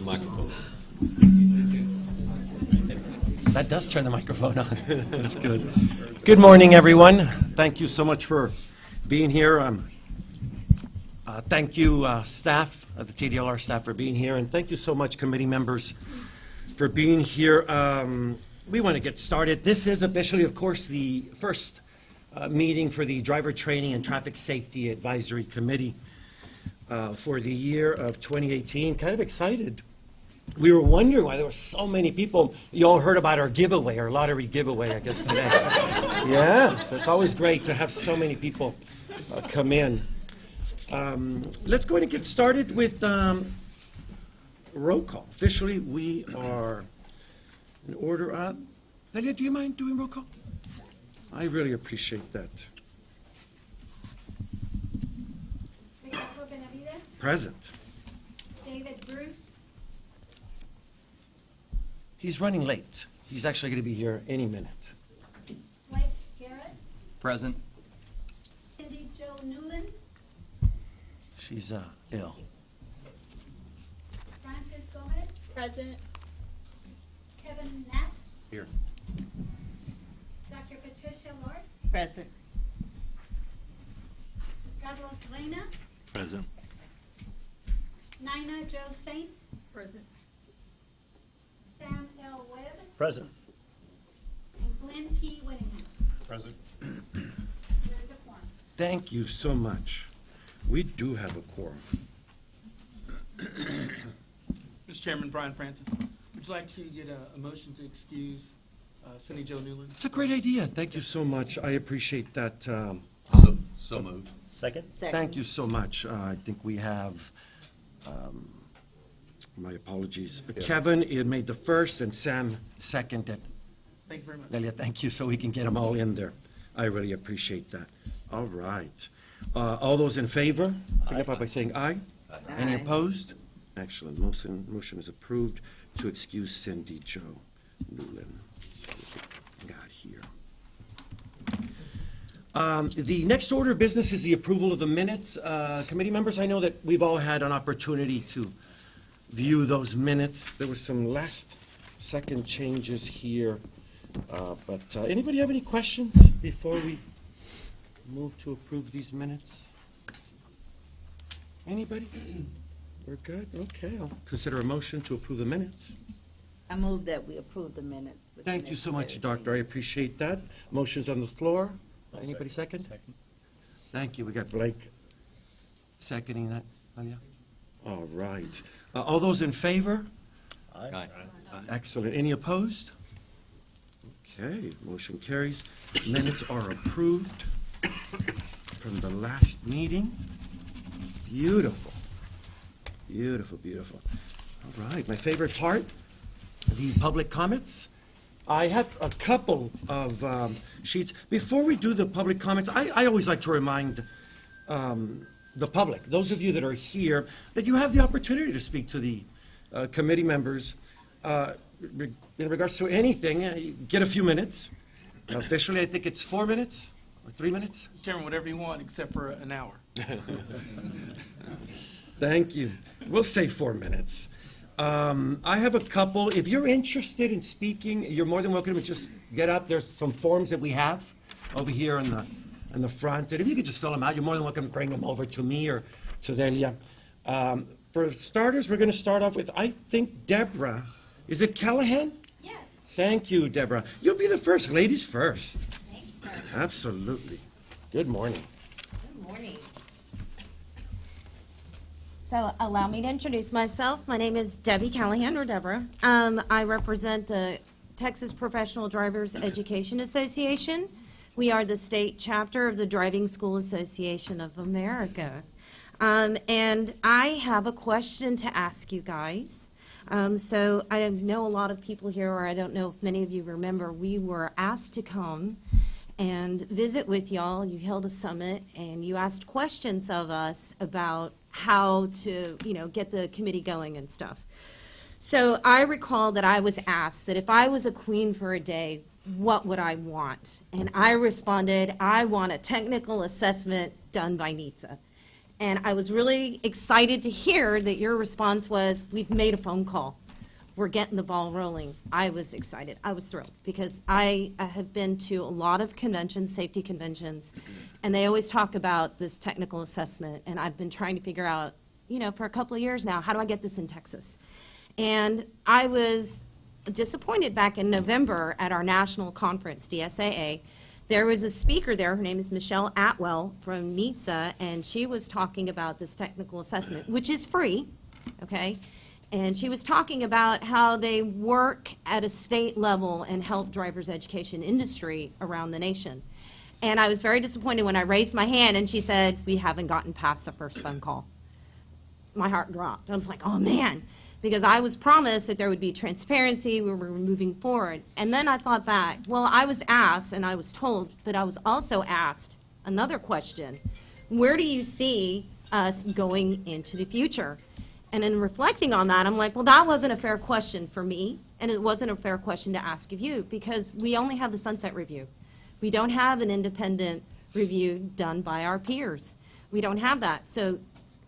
microphone. That does turn the microphone on. That's good. Good morning, everyone. Thank you so much for being here. Thank you, staff, the TDLR staff, for being here, and thank you so much, committee members, for being here. We want to get started. This is officially, of course, the first meeting for the Driver Training and Traffic Safety Advisory Committee for the year of 2018. Kind of excited. We were wondering why there were so many people. You all heard about our giveaway, our lottery giveaway, I guess, today. Yeah, so it's always great to have so many people come in. Let's go ahead and get started with roll call. Officially, we are in order. Delia, do you mind doing roll call? I really appreciate that. Ricardo Benavides. Present. David Bruce. He's running late. He's actually going to be here any minute. Blake Garrett. Present. Cindy Jo Newland. She's ill. Francis Gomez. Present. Kevin Knapp. Here. Dr. Patricia Lord. Present. Carlos Reina. Present. Nina Jo Saint. Present. Sam L. Webb. Present. And Glenn P. Whittingham. Present. There is a quorum. Thank you so much. We do have a quorum. Mr. Chairman, Brian Francis, would you like to get a motion to excuse Cindy Jo Newland? It's a great idea. Thank you so much. I appreciate that. So moved. Second? Thank you so much. I think we have, my apologies. Kevin, you made the first, and Sam seconded. Thank you very much. Delia, thank you, so we can get them all in there. I really appreciate that. All right. All those in favor, signify by saying aye. Any opposed? Excellent. Motion is approved to excuse Cindy Jo Newland. So we got here. The next order of business is the approval of the minutes. Committee members, I know that we've all had an opportunity to view those minutes. There were some last-second changes here. But anybody have any questions before we move to approve these minutes? Anybody? We're good? Okay, I'll consider a motion to approve the minutes. I move that we approve the minutes. with the Thank you so much, necessary Doctor. I changes. appreciate that. Motion's on the floor. I'll Anybody second? Second. Thank you. We got Blake seconding that. Alia? All right. All those in favor? Aye. Excellent. Any opposed? Okay, motion carries. Minutes are approved from the last meeting. Beautiful. Beautiful, beautiful. All right, my favorite part, the public comments. I have a couple of sheets. Before we do the public comments, I always like to remind the public, those of you that are here, that you have the opportunity to speak to the committee members in regards to anything. You get a few minutes. Officially, I think it's 4 minutes or 3 minutes. Chairman, whatever you want, except for an hour. Thank you. We'll say 4 minutes. I have a couple. If you're interested in speaking, you're more than welcome to just get up. There's some forms that we have over here in the front. And if you could just fill them out, you're more than welcome to bring them over to me or to Delia. For starters, we're going to start off with, I think, Deborah. Is it Callahan? Yes. Thank you, Deborah. You'll be the first. Ladies first. Thanks, sir. Absolutely. Good morning. Good morning. So allow me to introduce myself. My name is Debbie Callahan, or Deborah. I represent the Texas Professional Drivers Education Association. We are the state chapter of the Driving School Association of America. And I have a question to ask you guys. So I know a lot of people here, or I don't know if many of you remember, we were asked to come and visit with y'all. You held a summit, and you asked questions of us about how to, get the committee going and stuff. So I recall that I was asked that if I was a queen for a day, what would I want? And I responded, I want a technical assessment done by NHTSA. And I was really excited to hear that your response was, we've made a phone call. We're getting the ball rolling. I was excited. I was thrilled because I have been to a lot of conventions, safety conventions, and they always talk about this technical assessment. And I've been trying to figure out, for a couple of years now, how do I get this in Texas? And I was disappointed back in November at our national conference, DSAA. There was a speaker there, her name is Michelle Atwell from NHTSA, and she was talking about this technical assessment, which is free, okay? And she was talking about how they work at a state level and help driver's education industry around the nation. And I was very disappointed when I raised my hand and she said, we haven't gotten past the first phone call. My heart dropped. I was like, oh man, because I was promised that there would be transparency, we were moving forward. And then I thought back, well, I was asked and I was told, but I was also asked another question. Where do you see us going into the future? And in reflecting on that, I'm like, well, that wasn't a fair question for me, and it wasn't a fair question to ask of you, because we only have the sunset review. We don't have an independent review done by our peers. We don't have that. So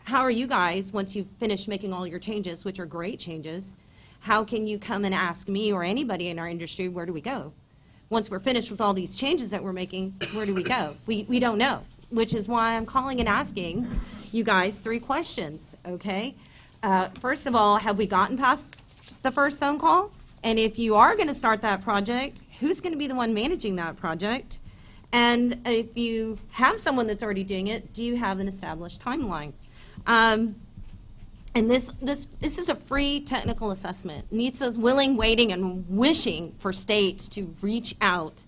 how are you guys, once you've finished making all your changes, which are great changes, how can you come and ask me or anybody in our industry, where do we go? Once we're finished with all these changes that we're making, where do we go? We don't know, which is why I'm calling and asking you guys 3 questions, okay? First of all, have we gotten past the first phone call? And if you are going to start that project, who's going to be the one managing that project? And if you have someone that's already doing it, do you have an established timeline? And this is a free technical assessment. NHTSA's willing, waiting, and wishing for states to reach out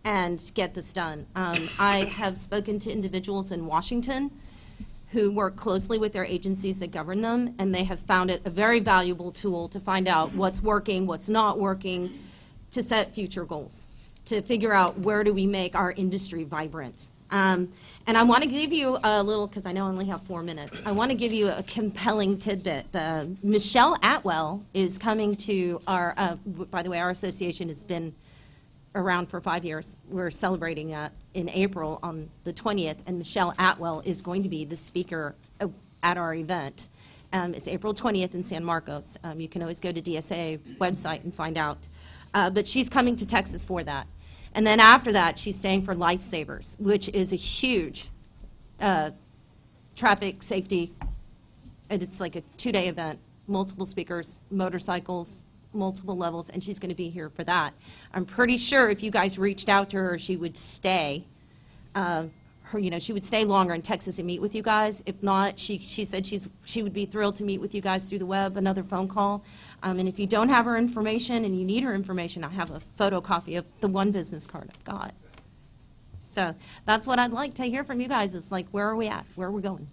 and get this done. I have spoken to individuals in Washington who work closely with their agencies that govern them, and they have found it a very valuable tool to find out what's working, what's not working, to set future goals, to figure out where do we make our industry vibrant. And I want to give you a little, because I know I only have 4 minutes, I want to give you a compelling tidbit. Michelle Atwell is coming to our, by the way, our association has been around for 5 years. We're celebrating in April on the 20th, and Michelle Atwell is going to be the speaker at our event. It's April 20th in San Marcos. You can always go to DSA website and find out. But she's coming to Texas for that. And then after that, she's staying for Lifesavers, which is a huge traffic safety. And it's like a 2-day event, multiple speakers, motorcycles, multiple levels, and she's going to be here for that. I'm pretty sure if you guys reached out to her, she would stay. She would stay longer in Texas and meet with you guys. If not, she said she would be thrilled to meet with you guys through the web, another phone call. And if you don't have her information and you need her information, I have a photocopy of the one business card I've got. So that's what I'd like to hear from you guys, is like, where are we at? Where are we going?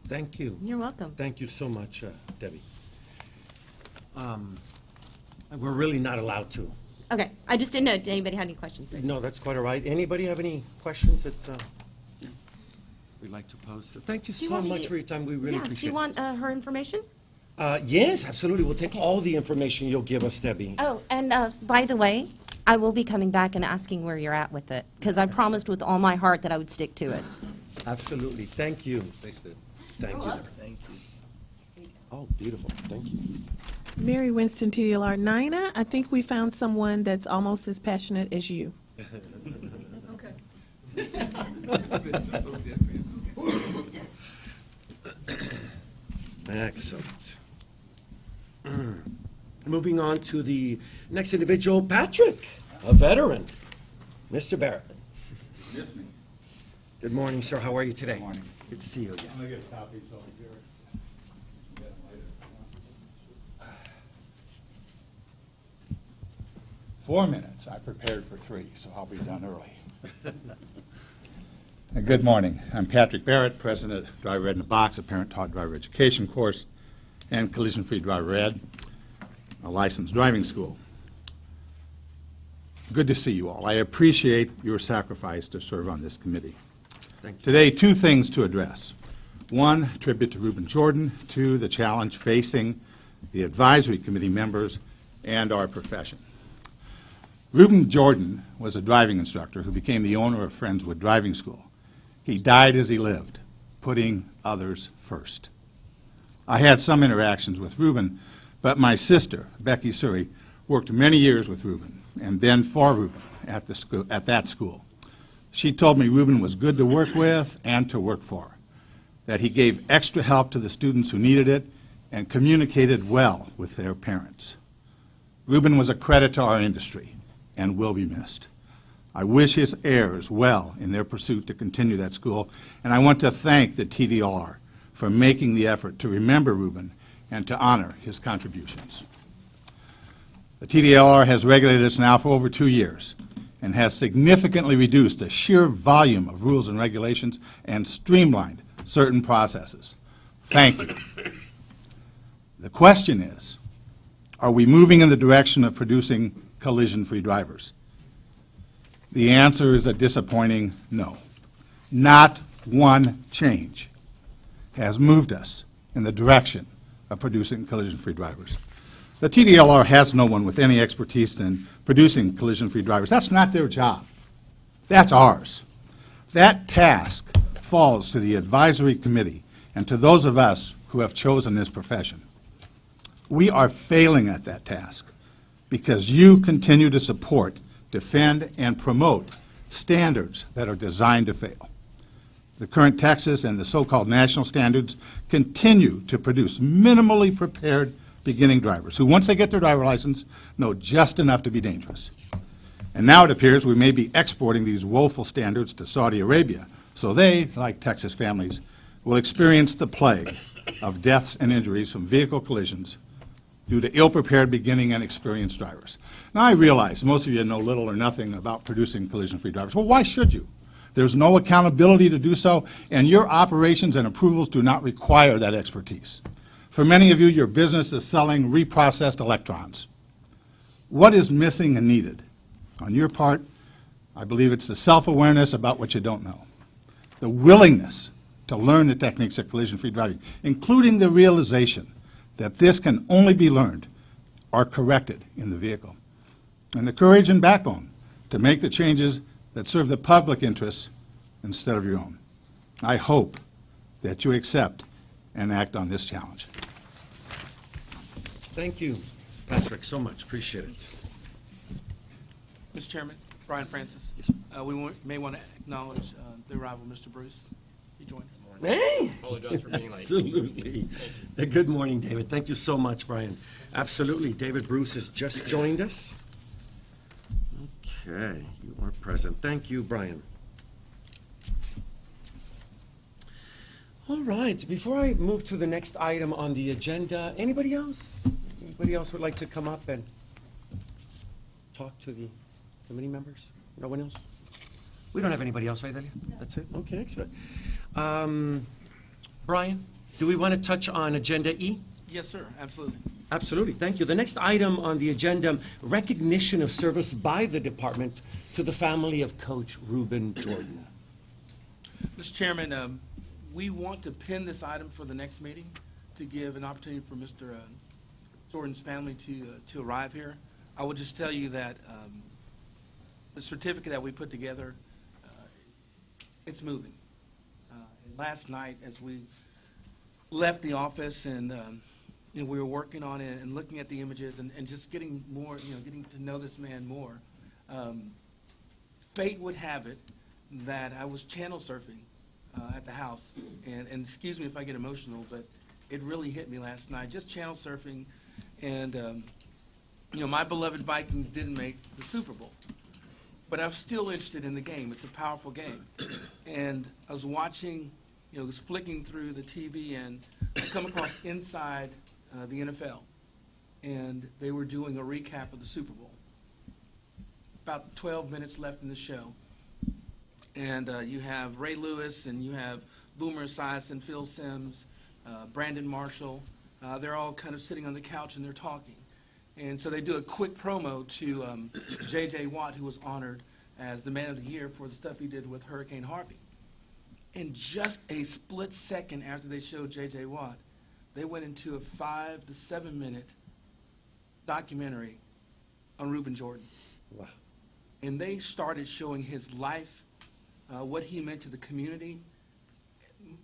Thank you. You're welcome. Thank you so much, Debbie. We're really not allowed to. Okay, I just didn't know, did anybody have any questions? No, that's quite all right. Anybody have any questions that we'd like to pose? Thank you Do you so want me much to- for your time. We really Yeah, do appreciate you it. want her information? Yes, absolutely. We'll take all the information you'll give us, Debbie. Oh, and by the way, I will be coming back and asking where you're at with it, because I promised with all my heart that I would stick to it. Absolutely. Thank you. Thanks, Deb. Thank you. Thank you. Oh, beautiful. Thank you. Mary Winston, TDLR. Nina, I think we found someone that's almost as passionate as you. Excellent. Moving on to the next individual, Patrick, a veteran. Mr. Barrett. Miss me. Good morning, sir. How are you today? Good morning. Good to see you again. I'm gonna get copies over here. Get 'em later. 4 minutes. I prepared for 3, so I'll be done early. Good morning. I'm Patrick Barrett, president of Driver Ed in a Box, a parent-taught driver education course, and Collision-Free Driver Ed, a licensed driving school. Good to see you all. I appreciate your sacrifice to serve on this committee. Thank you. Today, 2 things to address. 1, tribute to Ruben Jordan. 2, the challenge facing the advisory committee members and our profession. Ruben Jordan was a driving instructor who became the owner of Friendswood Driving School. He died as he lived, putting others first. I had some interactions with Ruben, but my sister, Becky Surrey, worked many years with Ruben and then for Ruben at that school. She told me Ruben was good to work with and to work for, that he gave extra help to the students who needed it and communicated well with their parents. Ruben was a credit to our industry and will be missed. I wish his heirs well in their pursuit to continue that school, and I want to thank the TDLR for making the effort to remember Ruben and to honor his contributions. The TDLR has regulated us now for over 2 years and has significantly reduced the sheer volume of rules and regulations and streamlined certain processes. Thank you. The question is, are we moving in the direction of producing collision-free drivers? The answer is a disappointing no. Not one change has moved us in the direction of producing collision-free drivers. The TDLR has no one with any expertise in producing collision-free drivers. That's not their job. That's ours. That task falls to the advisory committee and to those of us who have chosen this profession. We are failing at that task because you continue to support, defend, and promote standards that are designed to fail. The current Texas and the so-called national standards continue to produce minimally prepared beginning drivers who, once they get their driver license, know just enough to be dangerous. And now it appears we may be exporting these woeful standards to Saudi Arabia, so they, like Texas families, will experience the plague of deaths and injuries from vehicle collisions due to ill-prepared beginning and experienced drivers. Now, I realize most of you know little or nothing about producing collision-free drivers. Well, why should you? There's no accountability to do so, and your operations and approvals do not require that expertise. For many of you, your business is selling reprocessed electrons. What is missing and needed? On your part, I believe it's the self-awareness about what you don't know, the willingness to learn the techniques of collision-free driving, including the realization that this can only be learned or corrected in the vehicle, and the courage and backbone to make the changes that serve the public interests instead of your own. I hope that you accept and act on this challenge. Thank you, Patrick, so much. Appreciate it. Mr. Chairman, Brian Francis. May want to acknowledge the arrival of Mr. Bruce. He joined us. Hey! Apologize for being late. Absolutely. Good morning, David. Thank you so much, Brian. Absolutely. David Bruce has just joined us. Okay, you are present. Thank you, Brian. All right, before I move to the next item on the agenda, anybody else? Anybody else would like to come up and talk to the committee members? No one else? We don't have anybody else, right, Delia? No. That's it? Okay, excellent. Brian, do we want to touch on Agenda E? Yes, sir, absolutely. Absolutely, thank you. The next item on the agenda, recognition of service by the department to the family of Coach Ruben Jordan. Mr. Chairman, we want to pin this item for the next meeting to give an opportunity for Mr. Jordan's family to arrive here. I will just tell you that the certificate that we put together, it's moving. And last night, as we left the office and we were working on it and looking at the images and just getting more, getting to know this man more, fate would have it that I was channel surfing at the house. And excuse me if I get emotional, but it really hit me last night, just channel surfing. And, my beloved Vikings didn't make the Super Bowl. But I'm still interested in the game. It's a powerful game. And I was watching, was flicking through the TV, and I come across Inside the NFL. And they were doing a recap of the Super Bowl. About 12 minutes left in the show. And you have Ray Lewis, and you have Boomer Esiason, Phil Simms, Brandon Marshall. They're all kind of sitting on the couch, and they're talking. And so they do a quick promo to J.J. Watt, who was honored as the Man of the Year for the stuff he did with Hurricane Harvey. And just a split second after they showed J.J. Watt, they went into a 5 to 7 minute documentary on Ruben Jordan. Wow. And they started showing his life, what he meant to the community.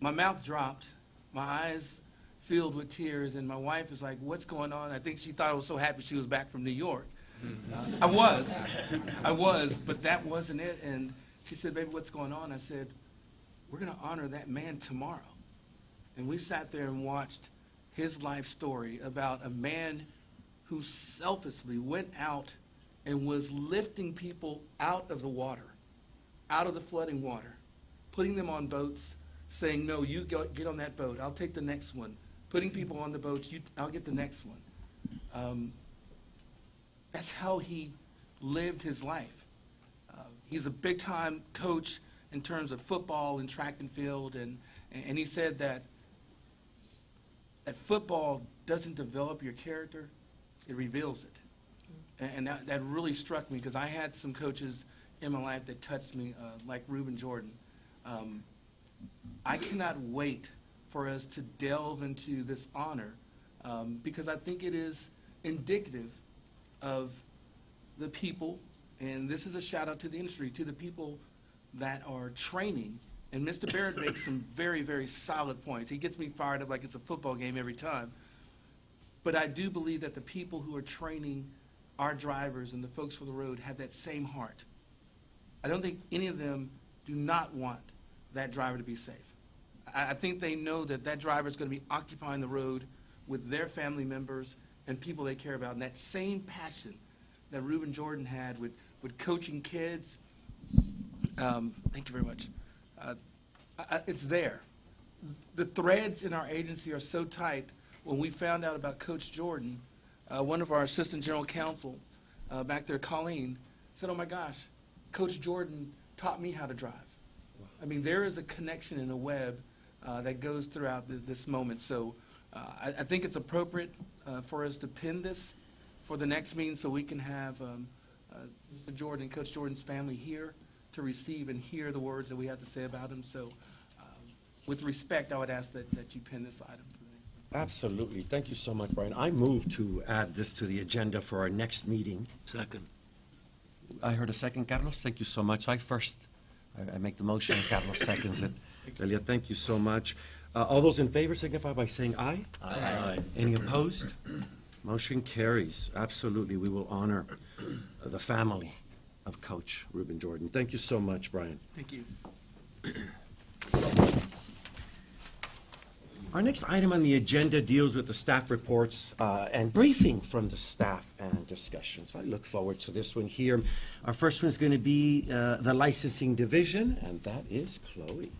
my mouth dropped, my eyes filled with tears, and my wife is like, "What's going on?" I think she thought I was so happy she was back from New York. I was, but that wasn't it. And she said, "Baby, what's going on?" I said, "We're going to honor that man tomorrow." And we sat there and watched his life story about a man who selflessly went out and was lifting people out of the water, out of the flooding water, putting them on boats, saying, "No, you get on that boat. I'll take the next one." Putting people on the boats, I'll get the next one. That's how he lived his life. He's a big-time coach in terms of football and track and field, and he said that football doesn't develop your character, it reveals it. And that really struck me, because I had some coaches in my life that touched me, like Ruben Jordan. I cannot wait for us to delve into this honor, because I think it is indicative of the people, and this is a shout out to the industry, to the people that are training. And Mr. Barrett makes some very, very solid points. He gets me fired up like it's a football game every time. But I do believe that the people who are training our drivers and the folks for the road have that same heart. I don't think any of them do not want that driver to be safe. I think they know that that driver is going to be occupying the road with their family members and people they care about. And that same passion that Ruben Jordan had with coaching kids, thank you very much, it's there. The threads in our agency are so tight. When we found out about Coach Jordan, one of our assistant general counsels back there, Colleen, said, "Oh my gosh, Coach Jordan taught me how to drive." I mean, there is a connection in a web that goes throughout this moment. So I think it's appropriate for us to pin this for the next meeting, so we can have Mr. Jordan, Coach Jordan's family here to receive and hear the words that we have to say about him. So with respect, I would ask that you pin this item for the next meeting. Absolutely. Thank you so much, Brian. I move to add this to the agenda for our next meeting. Second. I heard a second, Carlos. Thank you so much. I make the motion, and Carlos seconds it. Delia, thank you so much. All those in favor signify by saying aye. Aye. Any opposed? Motion carries. Absolutely. We will honor the family of Coach Ruben Jordan. Thank you so much, Brian. Thank you. Our next item on the agenda deals with the staff reports and briefing from the staff and discussion. So I look forward to this one here. Our first one is going to be the licensing division, and that is Chloe.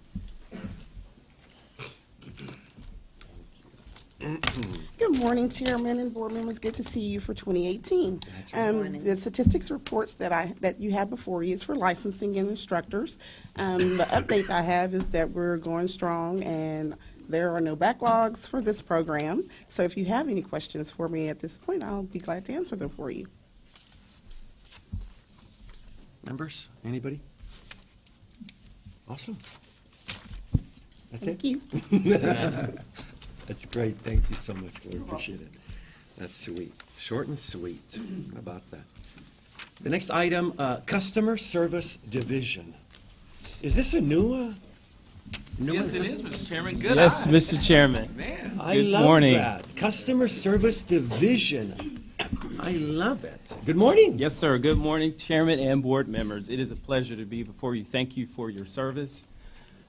Good morning, Chairman and board members. Good to see you for 2018. morning. The statistics reports that you have before you is for licensing and instructors. The update I have is that we're going strong and there are no backlogs for this program. So if you have any questions for me at this point, I'll be glad to answer them for you. Members, anybody? Awesome. That's Thank it? you. That's great. Thank you so much. We appreciate it. That's sweet. Short and sweet. How about that? The next item, Customer Service Division. Is this a new Yes, it is, Mr. Chairman. Good Yes, eye. Mr. Chairman. Man. I Good love morning. that. Customer Service Division. I love it. Good morning. Yes, sir. Good morning, Chairman and board members. It is a pleasure to be before you. Thank you for your service.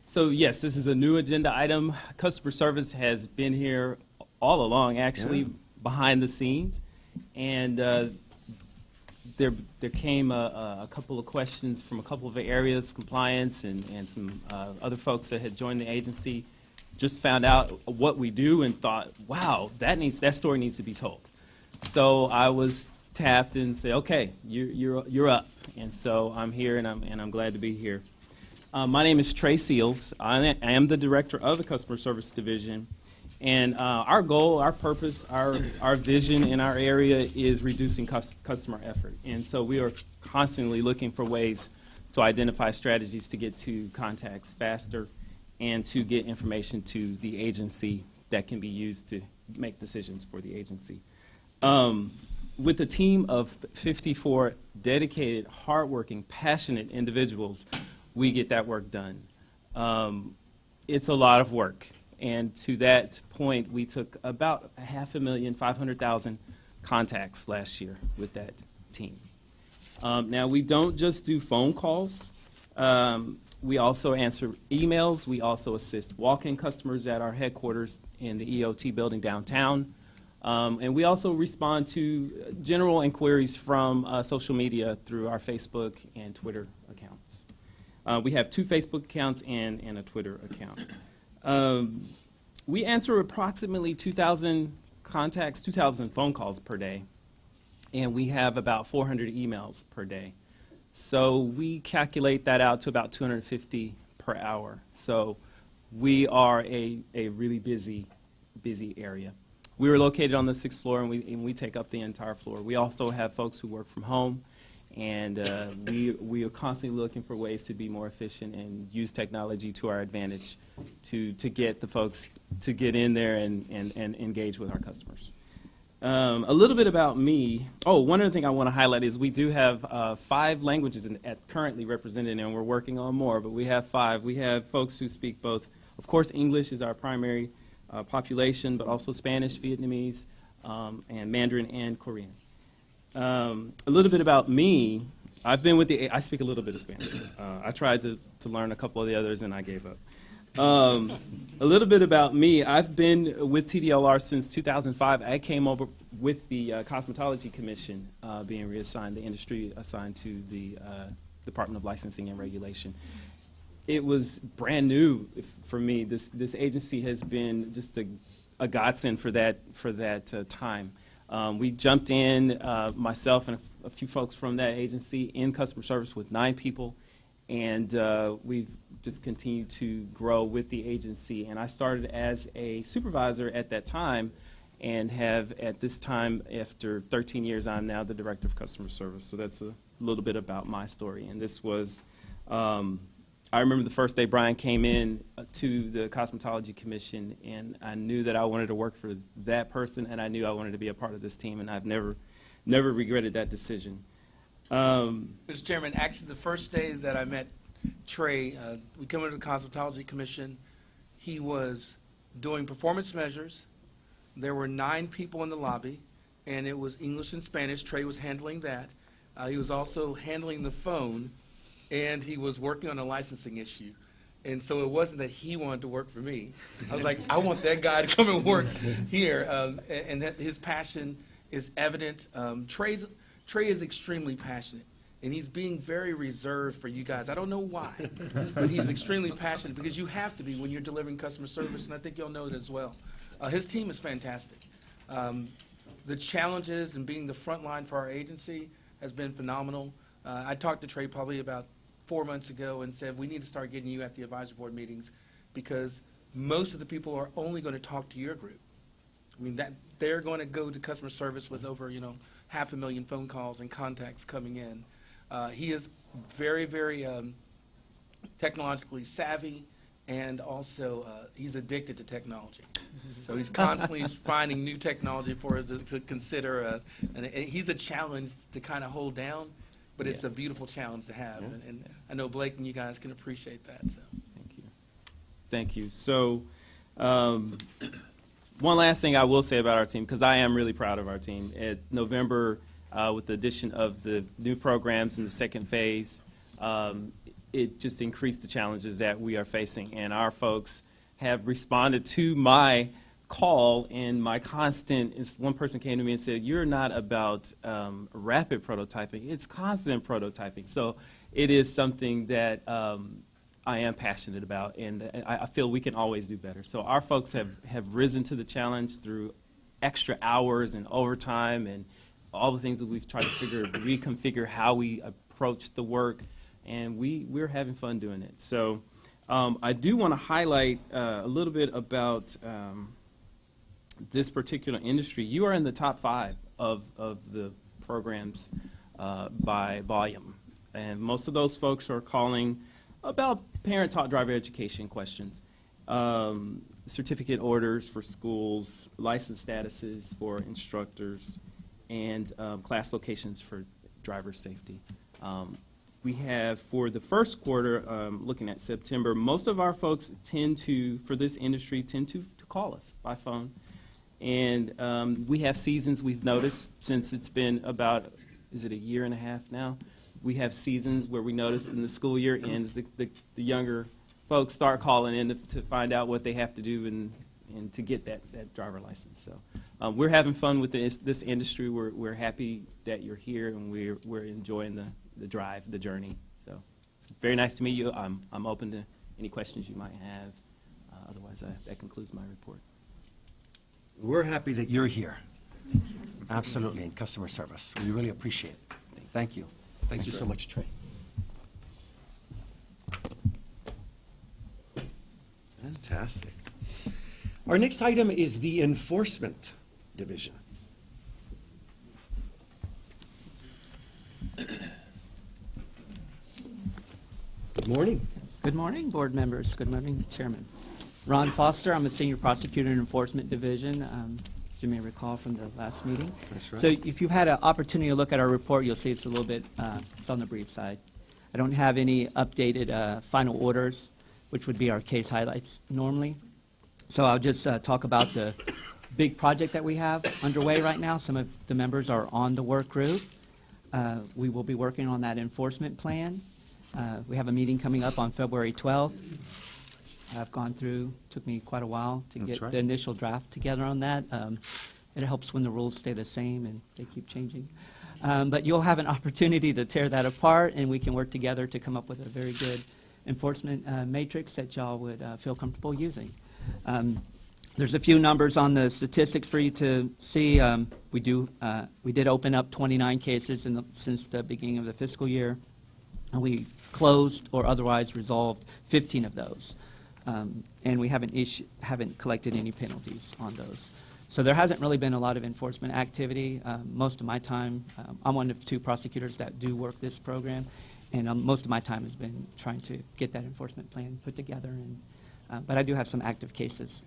So, yes, this is a new agenda item. Customer service has been here all along, actually, behind the scenes. And there came a couple of questions from a couple of areas, compliance and some other folks that had joined the agency, just found out what we do and thought, wow, that story needs to be told. So I was tapped and said, okay, you're up. And so I'm here and I'm glad to be here. My name is Trey Seals. I am the director of the Customer Service Division. And our goal, our purpose, our vision in our area is reducing customer effort. And so we are constantly looking for ways to identify strategies to get to contacts faster and to get information to the agency that can be used to make decisions for the agency. With a team of 54 dedicated, hardworking, passionate individuals, we get that work done. it's a lot of work. And to that point, we took about 500,000 contacts last year with that team. Now, we don't just do phone calls. We also answer emails. We also assist walk-in customers at our headquarters in the EOT building downtown. And we also respond to general inquiries from social media through our Facebook and Twitter accounts. We have 2 Facebook accounts and a Twitter account. We answer approximately 2,000 contacts, 2,000 phone calls per day, and we have about 400 emails per day. So we calculate that out to about 250 per hour. So we are a really busy area. We are located on the 6th floor, and we take up the entire floor. We also have folks who work from home, and we are constantly looking for ways to be more efficient and use technology to our advantage to get the folks to get in there and engage with our customers. A little bit about me. Oh, one other thing I want to highlight is we do have 5 languages currently represented, and we're working on more, but we have 5. We have folks who speak both, of course, English is our primary population, but also Spanish, Vietnamese, and Mandarin and Korean. A little bit about me. I speak a little bit of Spanish. I tried to learn a couple of the others, and I gave up. A little bit about me. I've been with TDLR since 2005. I came over with the Cosmetology Commission being reassigned, the industry assigned to the Department of Licensing and Regulation. It was brand new for me. This agency has been just a godsend for that time. We jumped in, myself and a few folks from that agency, in customer service with 9 people, and we've just continued to grow with the agency. And I started as a supervisor at that time, and have at this time, after 13 years, I'm now the Director of Customer Service. So that's a little bit about my story. And this was, I remember the first day Brian came in to the Cosmetology Commission, and I knew that I wanted to work for that person, and I knew I wanted to be a part of this team, and I've never regretted that decision. Mr. Chairman, actually, the first day that I met Trey, we come into the Cosmetology Commission. He was doing performance measures. There were 9 people in the lobby, and it was English and Spanish. Trey was handling that. He was also handling the phone, and he was working on a licensing issue. And so it wasn't that he wanted to work for me. I was like, I want that guy to come and work here. And that his passion is evident. Trey is extremely passionate, and he's being very reserved for you guys. I don't know why, but he's extremely passionate, because you have to be when you're delivering customer service, and I think you'll know it as well. His team is fantastic. The challenges and being the front line for our agency has been phenomenal. I talked to Trey probably about 4 months ago and said, we need to start getting you at the advisory board meetings, because most of the people are only going to talk to your group. I mean, that they're going to go to customer service with over, 500,000 phone calls and contacts coming in. He is very, very technologically savvy, and also he's addicted to technology. So he's constantly finding new technology for us to consider, and he's a challenge to kind of hold down, but it's a beautiful challenge to have, and I know Blake and you guys can appreciate that. So. Thank you. So one last thing I will say about our team, because I am really proud of our team. At November, with the addition of the new programs in the second phase, it just increased the challenges that we are facing. And our folks have responded to my call and my constant. One person came to me and said, you're not about rapid prototyping, it's constant prototyping. So it is something that I am passionate about, and I feel we can always do better. So our folks have risen to the challenge through extra hours and overtime and all the things that we've tried to reconfigure how we approach the work, and we're having fun doing it. So I do want to highlight a little bit about this particular industry. You are in the top 5 of the programs by volume, and most of those folks are calling about parent-taught driver education questions, certificate orders for schools, license statuses for instructors, and class locations for driver safety. we have for the first quarter, looking at September, most of our folks tend to, for this industry, tend to call us by phone. And we have seasons we've noticed since it's been about, is it a year and a half now? We have seasons where we notice in the school year ends, the younger folks start calling in to find out what they have to do and to get that driver license. So we're having fun with this industry. We're happy that you're here, and we're enjoying the drive, the journey. So it's very nice to meet you. I'm open to any questions you might have. Otherwise, that concludes my report. We're happy that you're here. Absolutely, in customer service. We really appreciate it. Thank you. Thank you so much, Trey. Fantastic. Our next item is the Enforcement Division. Good morning. Good morning, board members. Good morning, Chairman. Ron Foster, I'm a senior prosecutor in Enforcement Division, as you may recall from the last meeting. That's right. So if you've had an opportunity to look at our report, you'll see it's a little bit, it's on the brief side. I don't have any updated final orders, which would be our case highlights normally. So I'll just talk about the big project that we have underway right now. Some of the members are on the work group. We will be working on that enforcement plan. We have a meeting coming up on February 12th. I've gone through, took me quite a while to That's get right. the initial draft together on that. It helps when the rules stay the same and they keep changing. But you'll have an opportunity to tear that apart, and we can work together to come up with a very good enforcement matrix that y'all would feel comfortable using. There's a few numbers on the statistics for you to see. We did open up 29 cases since the beginning of the fiscal year, and we closed or otherwise resolved 15 of those. And we haven't collected any penalties on those. So there hasn't really been a lot of enforcement activity. Most of my time, I'm one of 2 prosecutors that do work this program, and most of my time has been trying to get that enforcement plan put together. But I do have some active cases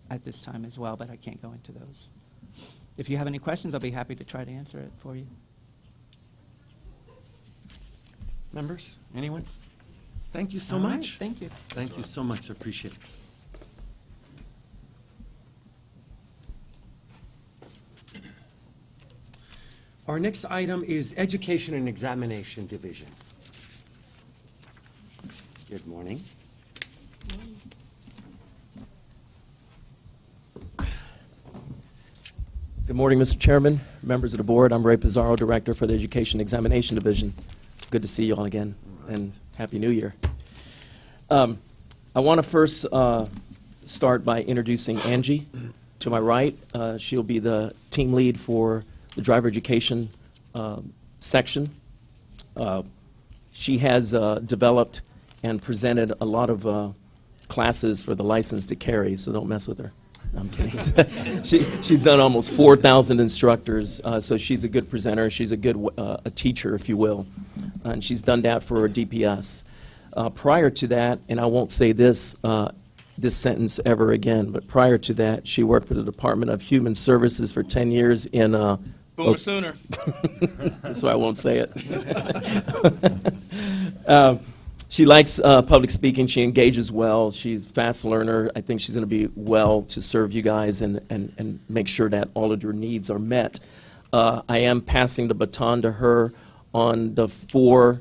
at this time as well, but I can't go into those. If you have any questions, I'll be happy to try to answer it for you. Members, anyone? Thank you so All right, much. thank you. Thank you so much. I appreciate it. Our next item is Education and Examination Division. Good morning. Good morning, Mr. Chairman, members of the board. I'm Ray Pizarro, Director for the Education Examination Division. Good to see you all again, and Happy New Year. I want to first start by introducing Angie to my right. She'll be the team lead for the driver education section. She has developed and presented a lot of classes for the license to carry, so don't mess with her. I'm kidding. She's done almost 4,000 instructors, so she's a good presenter. She's a good a teacher, if you will, and she's done that for her DPS. Prior to that, and I won't say this sentence ever again, but prior to that, she worked for the Department of Human Services for 10 years in Boomer Sooner. so I won't say it. She likes public speaking. She engages well. She's a fast learner. I think she's going to be well to serve you guys and make sure that all of your needs are met. I am passing the baton to her on the 4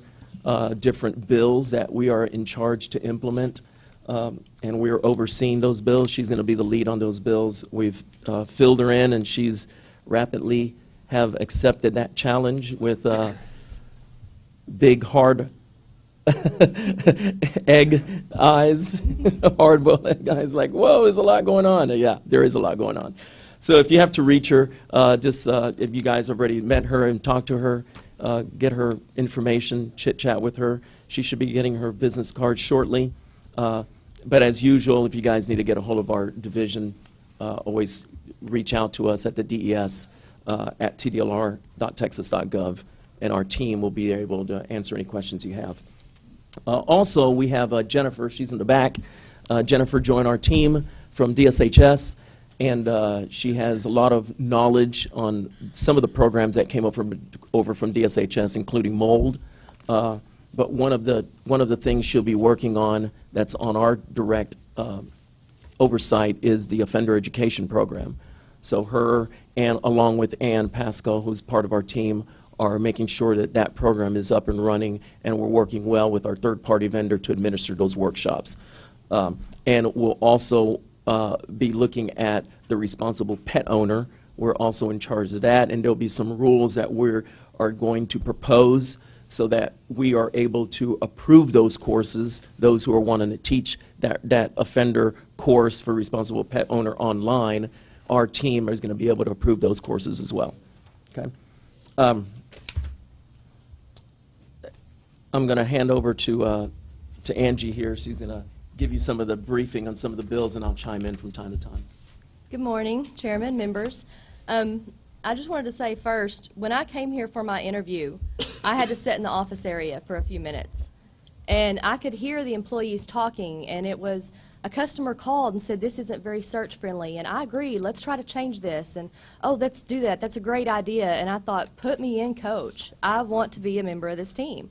different bills that we are in charge to implement, and we're overseeing those bills. She's going to be the lead on those bills. We've filled her in, and she's rapidly have accepted that challenge with big, hard egg eyes, hard-boiled egg eyes, like, whoa, there's a lot going on. Yeah, there is a lot going on. So if you have to reach her, if you guys have already met her and talked to her, get her information, chit-chat with her. She should be getting her business card shortly. But as usual, if you guys need to get a hold of our division, always reach out to us at the DES at tdlr.texas.gov, and our team will be able to answer any questions you have. Also, we have Jennifer. She's in the back. Jennifer joined our team from DSHS, and she has a lot of knowledge on some of the programs that came over from DSHS, including mold, But one of the things she'll be working on that's on our direct oversight is the offender education program. So her, and along with Ann Pascal, who's part of our team, are making sure that that program is up and running, and we're working well with our third-party vendor to administer those workshops. And we'll also be looking at the responsible pet owner. We're also in charge of that, and there'll be some rules that we are going to propose so that we are able to approve those courses, those who are wanting to teach that offender course for responsible pet owner online. Our team is going to be able to approve those courses as well. Okay. I'm going to hand over to Angie here. She's going to give you some of the briefing on some of the bills, and I'll chime in from time to time. Good morning, Chairman, members. I just wanted to say first, when I came here for my interview, I had to sit in the office area for a few minutes. And I could hear the employees talking, and it was a customer called and said, this isn't very search friendly. And I agree, let's try to change this. And, oh, let's do that. That's a great idea. And I thought, put me in, coach. I want to be a member of this team.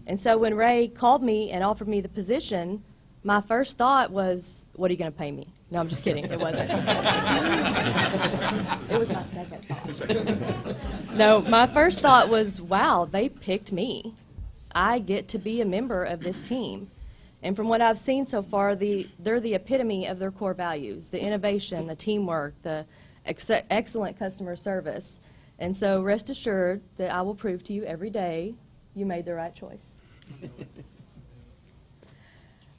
And so when Ray called me and offered me the position, my first thought was, what are you going to pay me? No, I'm just kidding. It wasn't. It was my second thought. No, my first thought was, wow, they picked me. I get to be a member of this team. And from what I've seen so far, they're the epitome of their core values, the innovation, the teamwork, the excellent customer service. And so rest assured that I will prove to you every day you made the right choice.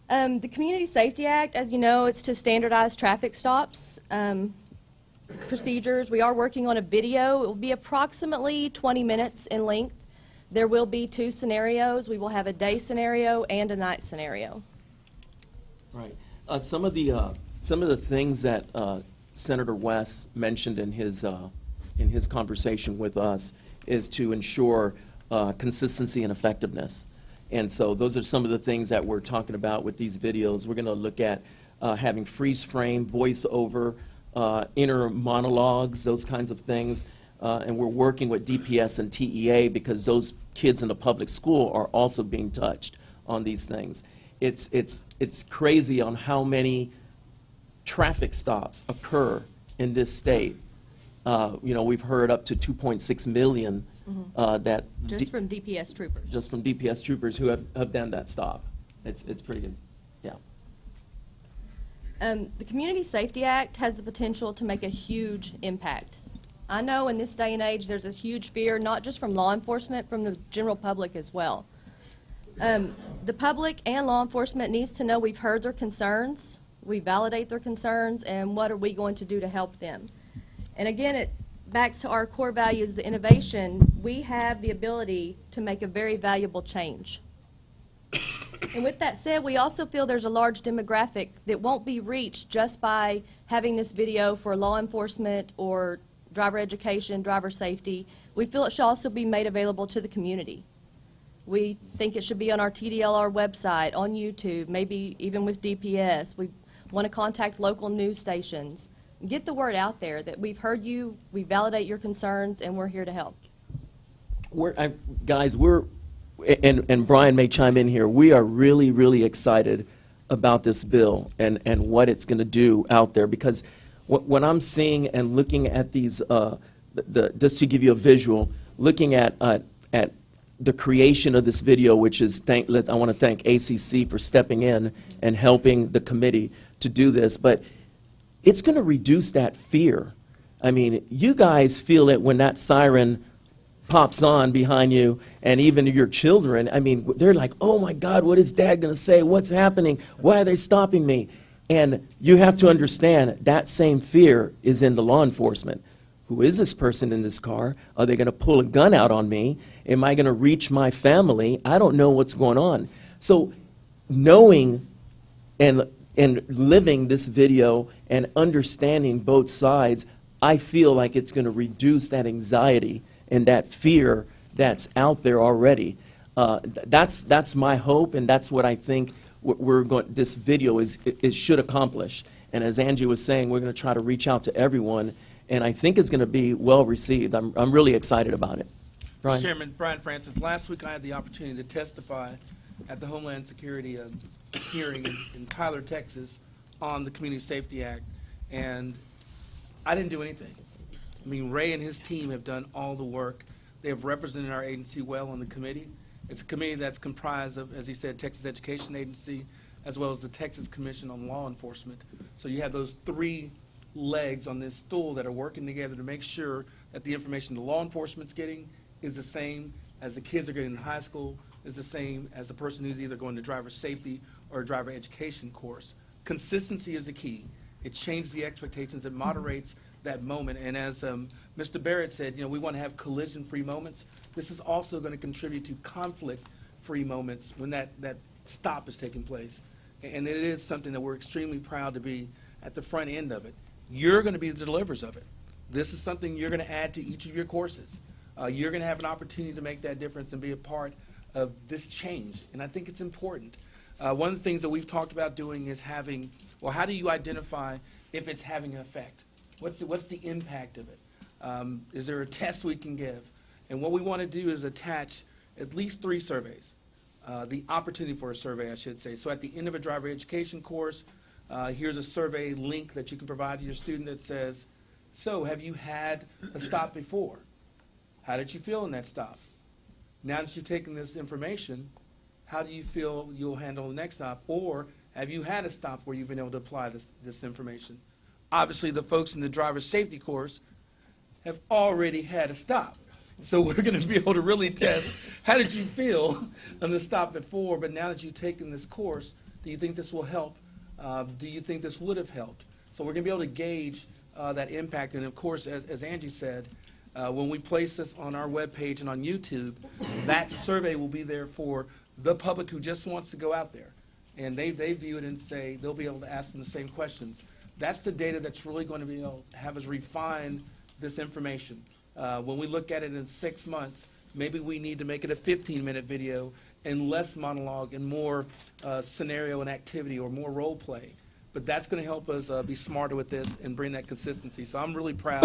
The Community Safety Act, as you know, it's to standardize traffic stops procedures. We are working on a video. It will be approximately 20 minutes in length. There will be 2 scenarios. We will have a day scenario and a night scenario. Right. Some of the things that Senator West mentioned in his conversation with us is to ensure consistency and effectiveness. And so those are some of the things that we're talking about with these videos. We're going to look at having freeze frame, voiceover, inner monologues, those kinds of things. And we're working with DPS and TEA because those kids in the public school are also being touched on these things. It's crazy on how many traffic stops occur in this state. We've heard up to 2.6 million that Just from DPS troopers. just from DPS troopers who have done that stop. It's pretty good. Yeah. The Community Safety Act has the potential to make a huge impact. I know in this day and age there's a huge fear, not just from law enforcement, from the general public as well. The public and law enforcement needs to know we've heard their concerns, we validate their concerns, and what are we going to do to help them. And again, it backs to our core values, the innovation. We have the ability to make a very valuable change. And with that said, we also feel there's a large demographic that won't be reached just by having this video for law enforcement or driver education, driver safety. We feel it should also be made available to the community. We think it should be on our TDLR website, on YouTube, maybe even with DPS. We want to contact local news stations. Get the word out there that we've heard you, we validate your concerns, and we're here to help. Guys, and Brian may chime in here, we are really, really excited about this bill and what it's going to do out there, because when I'm seeing and looking at these, just to give you a visual, looking at the creation of this video, which is, I want to thank ACC for stepping in and helping the committee to do this, but it's going to reduce that fear. I mean, you guys feel it when that siren pops on behind you, and even your children, I mean, they're like, oh my God, what is Dad going to say? What's happening? Why are they stopping me? And you have to understand that same fear is in the law enforcement. Who is this person in this car? Are they going to pull a gun out on me? Am I going to reach my family? I don't know what's going on. So knowing and living this video and understanding both sides, I feel like it's going to reduce that anxiety and that fear that's out there already. That's my hope, and that's what I think this video should accomplish. And as Angie was saying, we're going to try to reach out to everyone, and I think it's going to be well received. I'm really excited about it. Brian? Mr. Chairman, Brian Francis, last week I had the opportunity to testify at the Homeland Security hearing in Tyler, Texas, on the Community Safety Act, and I didn't do anything. I mean, Ray and his team have done all the work. They have represented our agency well on the committee. It's a committee that's comprised of, as he said, Texas Education Agency, as well as the Texas Commission on Law Enforcement. So you have those three legs on this stool that are working together to make sure that the information the law enforcement's getting is the same as the kids are getting in high school, is the same as the person who's either going to driver safety or a driver education course. Consistency is the key. It changes the expectations. It moderates that moment. And as Mr. Barrett said, we want to have collision-free moments. This is also going to contribute to conflict-free moments when that stop is taking place. And it is something that we're extremely proud to be at the front end of it. You're going to be the delivers of it. This is something you're going to add to each of your courses. You're going to have an opportunity to make that difference and be a part of this change. And I think it's important. One of the things that we've talked about doing is having, well, how do you identify if it's having an effect? What's the impact of it? Is there a test we can give? And what we want to do is attach at least 3 surveys, the opportunity for a survey, I should say. So at the end of a driver education course, here's a survey link that you can provide to your student that says, so have you had a stop before? How did you feel in that stop? Now that you've taken this information, how do you feel you'll handle the next stop? Or have you had a stop where you've been able to apply this information? Obviously, the folks in the driver's safety course have already had a stop. So we're going to be able to really test, how did you feel on the stop before, but now that you've taken this course, do you think this will help? Do you think this would have helped? So we're going to be able to gauge that impact. And of course, as Angie said, when we place this on our webpage and on YouTube, that survey will be there for the public who just wants to go out there. And they view it and say, they'll be able to ask them the same questions. That's the data that's really going to be able to have us refine this information. When we look at it in 6 months, maybe we need to make it a 15-minute video and less monologue and more scenario and activity or more role play. But that's going to help us be smarter with this and bring that consistency. So I'm really proud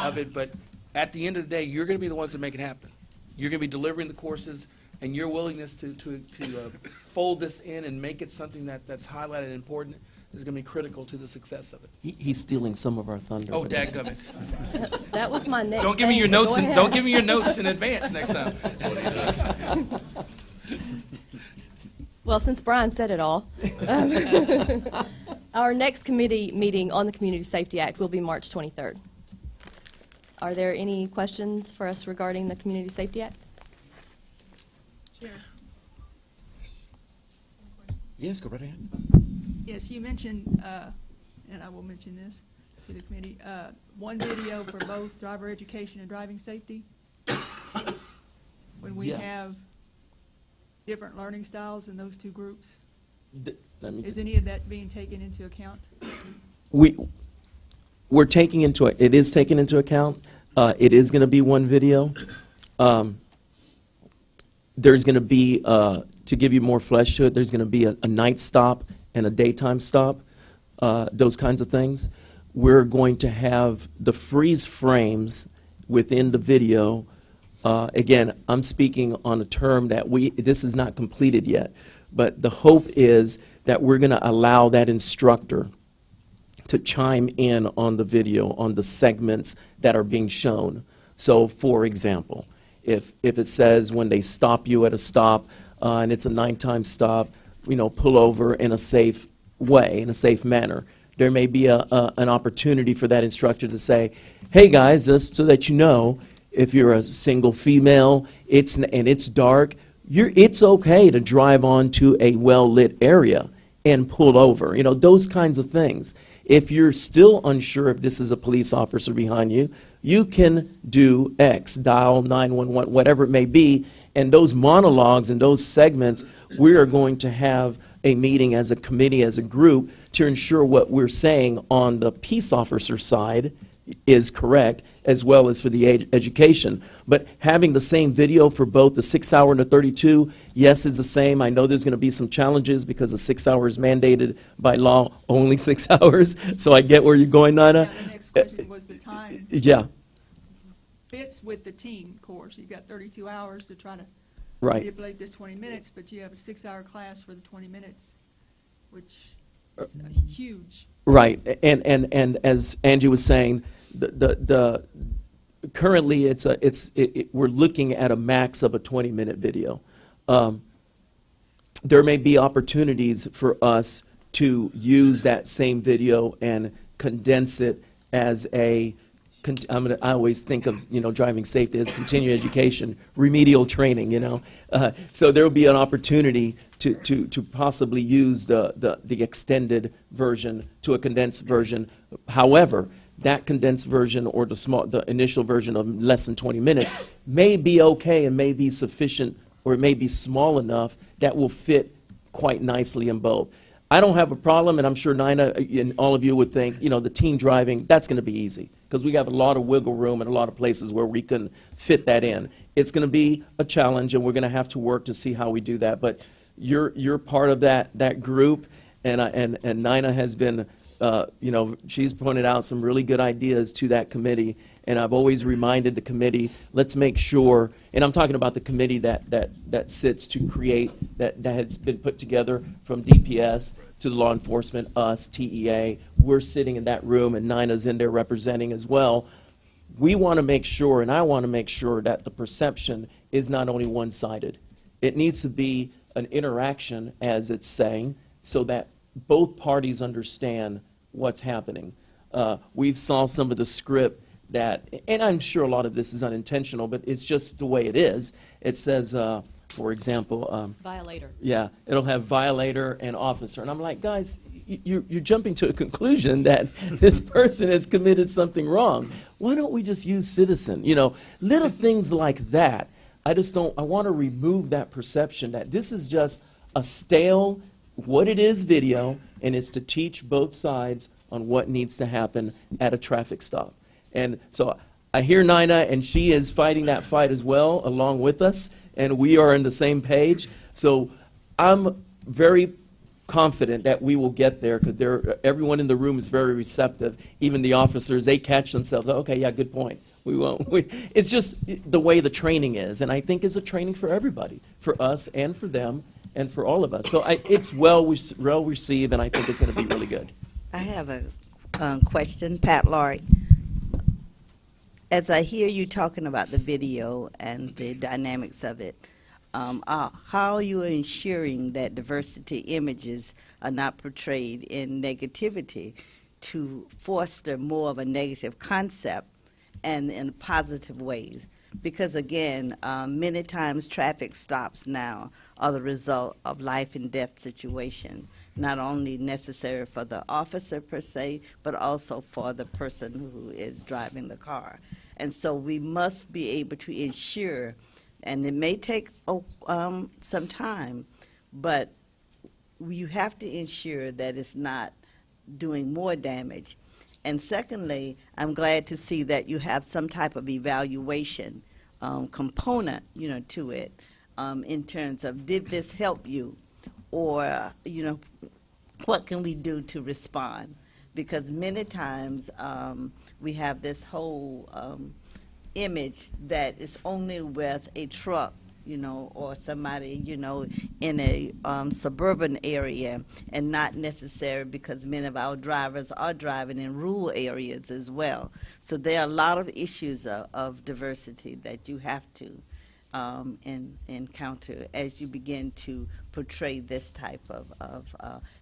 of it. But at the end of the day, you're going to be the ones that make it happen. You're going to be delivering the courses, and your willingness to fold this in and make it something that's highlighted and important is going to be critical to the success of it. He's stealing some of our thunder. Oh, dadgummit. That was my next Don't give me thing, your but notes. go ahead. Don't give me your notes in advance next time. Well, since Brian said it all, our next committee meeting on the Community Safety Act will be March 23rd. Are there any questions for us regarding the Community Safety Act? Chair. Yes, go right ahead. Yes, you mentioned, and I will mention this to the committee, one video for both driver education and driving safety. When we Yes. have different learning styles in those two groups, Let me- is any of that being taken into account? We're taking into it is taken into account. It is going to be one video. There's going to be to give you more flesh to it. There's going to be a night stop and a daytime stop. Those kinds of things. We're going to have the freeze frames within the video. Again, I'm speaking on a term that this is not completed yet, but the hope is that we're going to allow that instructor to chime in on the video, on the segments that are being shown. So, for example, if it says when they stop you at a stop and it's a nighttime stop, pull over in a safe way, in a safe manner, there may be an opportunity for that instructor to say, hey guys, just so that you know, if you're a single female and it's dark, it's okay to drive onto a well-lit area and pull over. Those kinds of things. If you're still unsure if this is a police officer behind you, you can do X, dial 911, whatever it may be, and those monologues and those segments, we are going to have a meeting as a committee, as a group, to ensure what we're saying on the peace officer side is correct, as well as for the education. But having the same video for both the 6 hour and the 32, yes, is the same. I know there's going to be some challenges because the 6 hours mandated by law, only 6 hours. So I get where you're going, Nana. Yeah, the next question was the time. Yeah. fits with the teen course. You've got 32 hours to try to Right. manipulate this 20 minutes, but you have a 6-hour class for the 20 minutes, which is huge. Right, and as Angie was saying, the currently we're looking at a max of a 20-minute video. There may be opportunities for us to use that same video and condense it as I always think of, driving safety as continuing education, remedial training, So there will be an opportunity to possibly use the extended version to a condensed version. However, that condensed version or the initial version of less than 20 minutes may be okay and may be sufficient, or it may be small enough that will fit quite nicely in both. I don't have a problem, and I'm sure Nina and all of you would think, the teen driving, that's going to be easy, because we have a lot of wiggle room and a lot of places where we can fit that in. It's going to be a challenge, and we're going to have to work to see how we do that. But you're part of that group, and Nina has been, she's pointed out some really good ideas to that committee, and I've always reminded the committee, let's make sure, and I'm talking about the committee that sits to create, that has been put together from DPS to the law enforcement, us, TEA. We're sitting in that room, and Nina's in there representing as well. We want to make sure, and I want to make sure, that the perception is not only one-sided. It needs to be an interaction, as it's saying, so that both parties understand what's happening. We've saw some of the script that, and I'm sure a lot of this is unintentional, but it's just the way it is. It says, for example, Violator. yeah, it'll have violator and officer. And I'm like, guys, you're jumping to a conclusion that this person has committed something wrong. Why don't we just use citizen? Little things like that. I want to remove that perception that this is just a stale, what it is video, and it's to teach both sides on what needs to happen at a traffic stop. And so I hear Nina, and she is fighting that fight as well along with us, and we are on the same page. So I'm very confident that we will get there, because everyone in the room is very receptive. Even the officers, they catch themselves. Okay, yeah, good point. We won't. It's just the way the training is, and I think it's a training for everybody, for us and for them and for all of us. So it's well received, and I think it's going to be really good. I have a question, Pat Laurie. As I hear you talking about the video and the dynamics of it, how are you ensuring that diversity images are not portrayed in negativity to foster more of a negative concept and in positive ways? Because again, many times traffic stops now are the result of life and death situation, not only necessary for the officer per se, but also for the person who is driving the car. And so we must be able to ensure, and it may take some time, but you have to ensure that it's not doing more damage. And secondly, I'm glad to see that you have some type of evaluation component, to it, in terms of, did this help you? Or, what can we do to respond? Because many times we have this whole image that is only with a truck, or somebody, in a suburban area, and not necessary, because many of our drivers are driving in rural areas as well. So there are a lot of issues of diversity that you have to encounter as you begin to portray this type of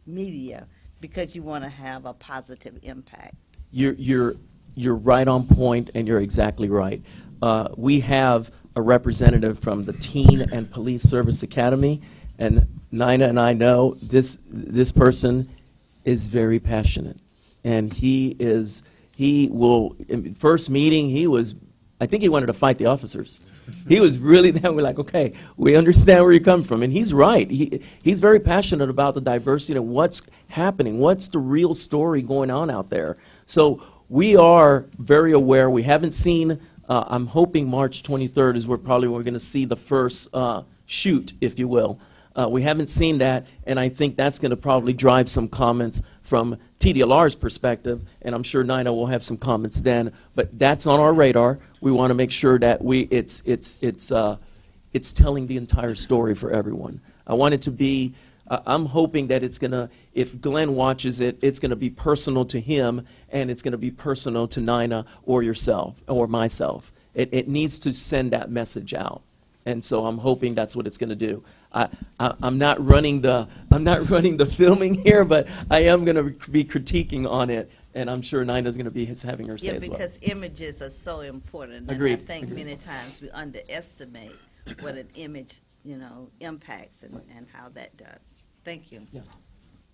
media, because you want to have a positive impact. You're right on point, and you're exactly right. We have a representative from the Teen and Police Service Academy, and Nina and I know this person is very passionate, and he will, in first meeting, I think he wanted to fight the officers. He was really there. We're like, okay, we understand where you come from. And he's right. He's very passionate about the diversity and what's happening, what's the real story going on out there. So we are very aware. We haven't seen, I'm hoping March 23rd is where we're going to see the first shoot, if you will. We haven't seen that, and I think that's going to probably drive some comments from TDLR's perspective, and I'm sure Nina will have some comments then, but that's on our radar. We want to make sure that it's telling the entire story for everyone. I want it to be, I'm hoping that it's going to, if Glenn watches it, it's going to be personal to him, and it's going to be personal to Nina or yourself or myself. It needs to send that message out. And so I'm hoping that's what it's going to do. I'm not running the filming here, but I am going to be critiquing on it, and I'm sure Nina's going to be having her say Yeah, as well. because images are so important. Agreed. And I think many times we underestimate what an image, impacts and how that does. Thank you. Yes.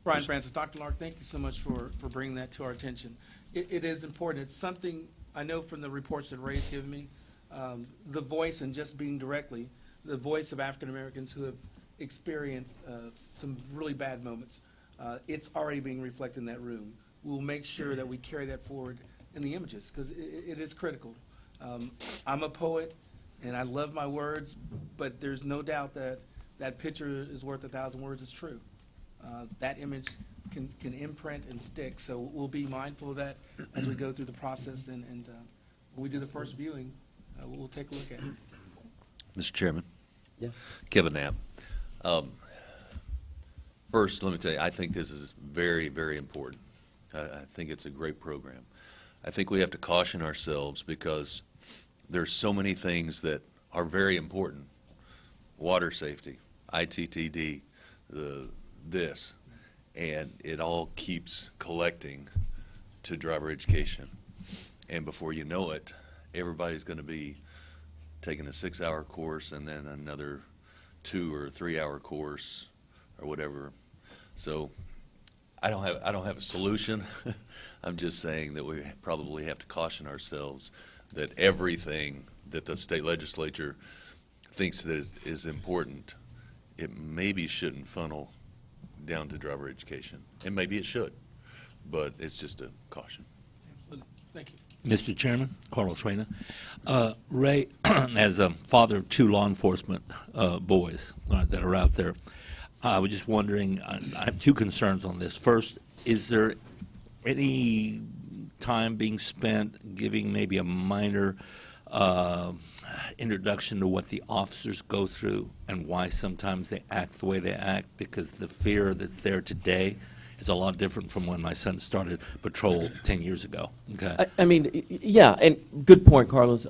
Brian Francis, Dr. Lark, thank you so much for bringing that to our attention. It is important. It's something I know from the reports that Ray's given me, the voice and just being directly, the voice of African Americans who have experienced some really bad moments. It's already being reflected in that room. We'll make sure that we carry that forward in the images because it is critical. I'm a poet and I love my words, but there's no doubt that that picture is worth 1,000 words. It's true. That image can imprint and stick, so we'll be mindful of that as we go through the process, and when we do the first viewing, we'll take a look at it. Mr. Chairman, Yes. Kevin Knapp. First, let me tell you, I think this is very, very important. I think it's a great program. I think we have to caution ourselves because there's so many things that are very important. Water safety, ITTD, this, and it all keeps collecting to driver education. And before you know it, everybody's going to be taking a 6-hour course and then another 2 or 3 hour course or whatever. So I don't have a solution. I'm just saying that we probably have to caution ourselves that everything that the state legislature thinks that is important, it maybe shouldn't funnel down to driver education. And maybe it should, but it's just a caution. Absolutely. Thank you. Mr. Chairman, Carlos Reyna. Ray, as a father of 2 law enforcement boys that are out there, I was just wondering, I have 2 concerns on this. First, is there any time being spent giving maybe a minor introduction to what the officers go through and why sometimes they act the way they act? Because the fear that's there today is a lot different from when my son started patrol 10 years ago. Okay. I mean, yeah, and good point, Carlos.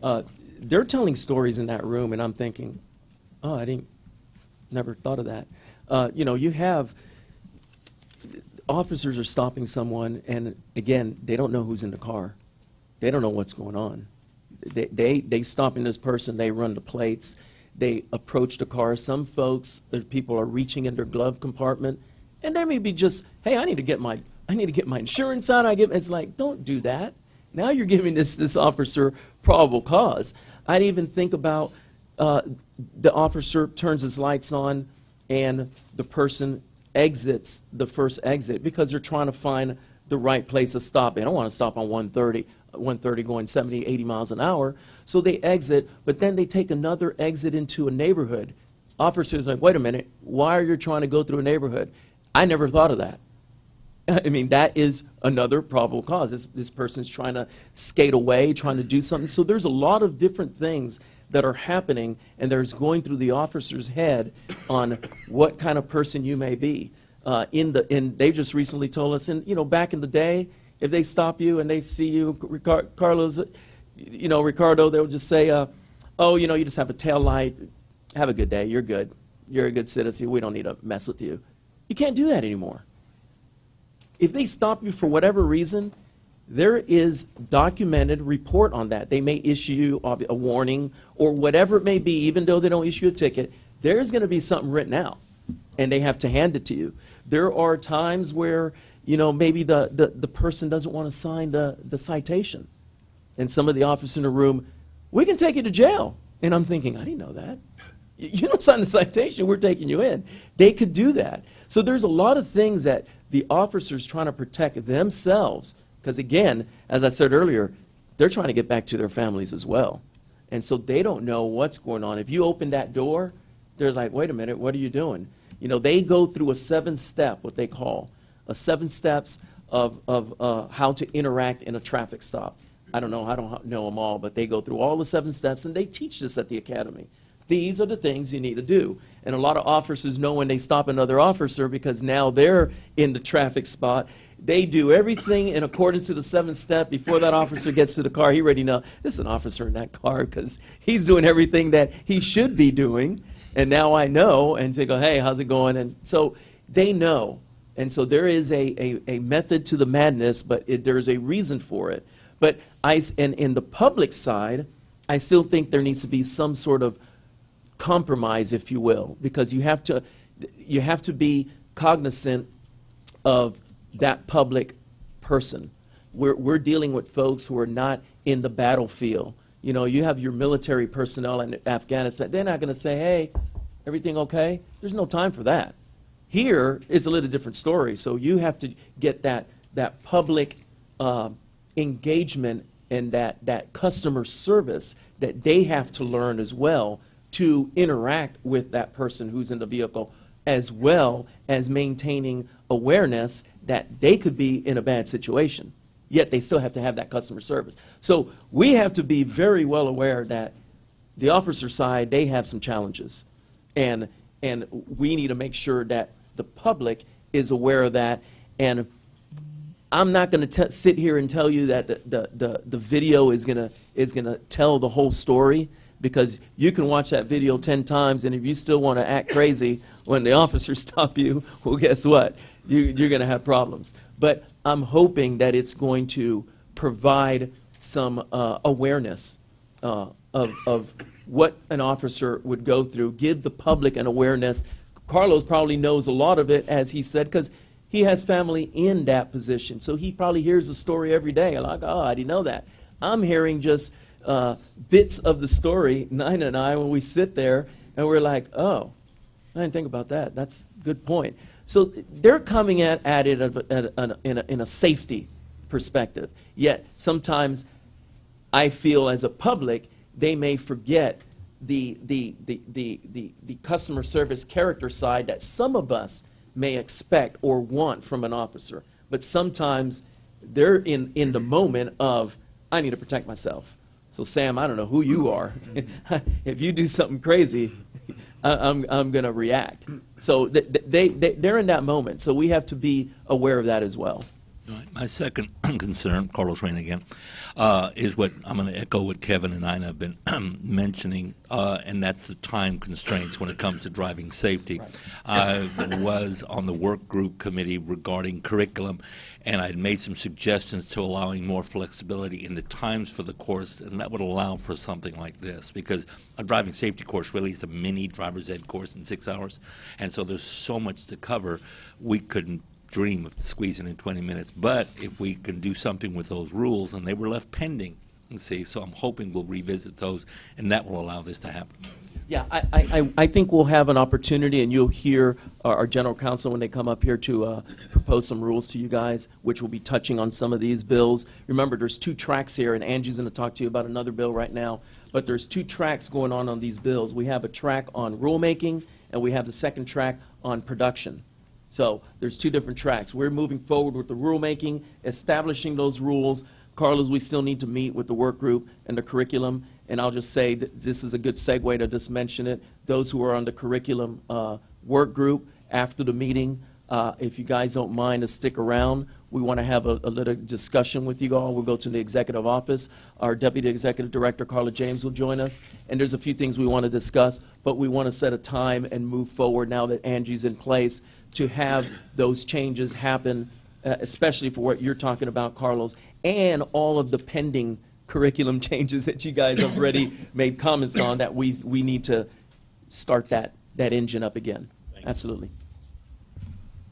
They're telling stories in that room, and I'm thinking, oh, never thought of that. You have officers are stopping someone, and again, they don't know who's in the car. They don't know what's going on. They stopping this person. They run the plates. They approach the car. Some folks, people are reaching in their glove compartment, and they may be just, hey, I need to get my insurance out. It's like, don't do that. Now you're giving this officer probable cause. I'd even think about the officer turns his lights on, and the person exits the first exit because they're trying to find the right place to stop. They don't want to stop on 130 going 70, 80 miles an hour. So they exit, but then they take another exit into a neighborhood. Officers are like, wait a minute, why are you trying to go through a neighborhood? I never thought of that. I mean, that is another probable cause. This person's trying to skate away, trying to do something. So there's a lot of different things that are happening, and there's going through the officer's head on what kind of person you may be. And they just recently told us, and back in the day, if they stop you and they see you, Carlos, Ricardo, they'll just say, oh, you just have a tail light. Have a good day. You're good. You're a good citizen. We don't need to mess with you. You can't do that anymore. If they stop you for whatever reason, there is documented report on that. They may issue you a warning or whatever it may be, even though they don't issue a ticket. There's going to be something written out, and they have to hand it to you. There are times where, maybe the person doesn't want to sign the citation, and some of the officers in the room, we can take you to jail. And I'm thinking, I didn't know that. You don't sign the citation, we're taking you in. They could do that. So there's a lot of things that the officers trying to protect themselves, because again, as I said earlier, they're trying to get back to their families as well. And so they don't know what's going on. If you open that door, they're like, wait a minute, what are you doing? They go through a 7-step, what they call, 7 steps of how to interact in a traffic stop. I don't know them all, but they go through all the 7 steps, and they teach this at the academy. These are the things you need to do. And a lot of officers know when they stop another officer, because now they're in the traffic spot. They do everything in accordance to the 7th step. Before that officer gets to the car, he already knows there's an officer in that car, because he's doing everything that he should be doing. And now I know, and they go, hey, how's it going? And so they know. And so there is a method to the madness, but there's a reason for it. But and in the public side, I still think there needs to be some sort of compromise, if you will, because you have to be cognizant of that public person. We're dealing with folks who are not in the battlefield. You know, you have your military personnel in Afghanistan. They're not going to say, hey, everything okay? There's no time for that. Here is a little different story. So you have to get that public engagement and that customer service that they have to learn as well to interact with that person who's in the vehicle, as well as maintaining awareness that they could be in a bad situation, yet they still have to have that customer service. So we have to be very well aware that the officer side, they have some challenges. And we need to make sure that the public is aware of that. And I'm not going to sit here and tell you that the video is gonna tell the whole story, because you can watch that video 10 times, and if you still want to act crazy when the officers stop you, well, guess what? You're going to have problems. But I'm hoping that it's going to provide some awareness of what an officer would go through, give the public an awareness. Carlos probably knows a lot of it, as he said, because he has family in that position. So he probably hears the story every day. Like, oh, I didn't know that. I'm hearing just bits of the story, Nina and I, when we sit there, and we're like, oh, I didn't think about that. That's a good point. So they're coming at it in a safety perspective. Yet sometimes I feel as a public, they may forget the customer service character side that some of us may expect or want from an officer. But sometimes they're in the moment of, I need to protect myself. So Sam, I don't know who you are. If you do something crazy, I'm going to react. So they're in that moment. So we have to be aware of that as well. My second concern, Carlos Rain again, is what I'm going to echo what Kevin and I have been mentioning, and that's the time constraints when it comes to driving safety. I was on the work group committee regarding curriculum, and I had made some suggestions to allowing more flexibility in the times for the course, and that would allow for something like this, because a driving safety course really is a mini driver's ed course in 6 hours, and so there's so much to cover, we couldn't dream of squeezing in 20 minutes. But if we can do something with those rules, and they were left pending, see, so I'm hoping we'll revisit those, and that will allow this to happen. Yeah, I think we'll have an opportunity, and you'll hear our general counsel when they come up here to propose some rules to you guys, which will be touching on some of these bills. Remember, there's 2 tracks here, and Angie's going to talk to you about another bill right now, but there's 2 tracks going on these bills. We have a track on rulemaking, and we have the second track on production. So there's 2 different tracks. We're moving forward with the rulemaking, establishing those rules. Carlos, we still need to meet with the work group and the curriculum. And I'll just say that this is a good segue to just mention it. Those who are on the curriculum work group after the meeting, if you guys don't mind to stick around, we want to have a little discussion with you all. We'll go to the executive office. Our Deputy Executive Director, Carla James, will join us. And there's a few things we want to discuss, but we want to set a time and move forward now that Angie's in place to have those changes happen, especially for what you're talking about, Carlos, and all of the pending curriculum changes that you guys have already made comments on, that we need to start that engine up again. Absolutely.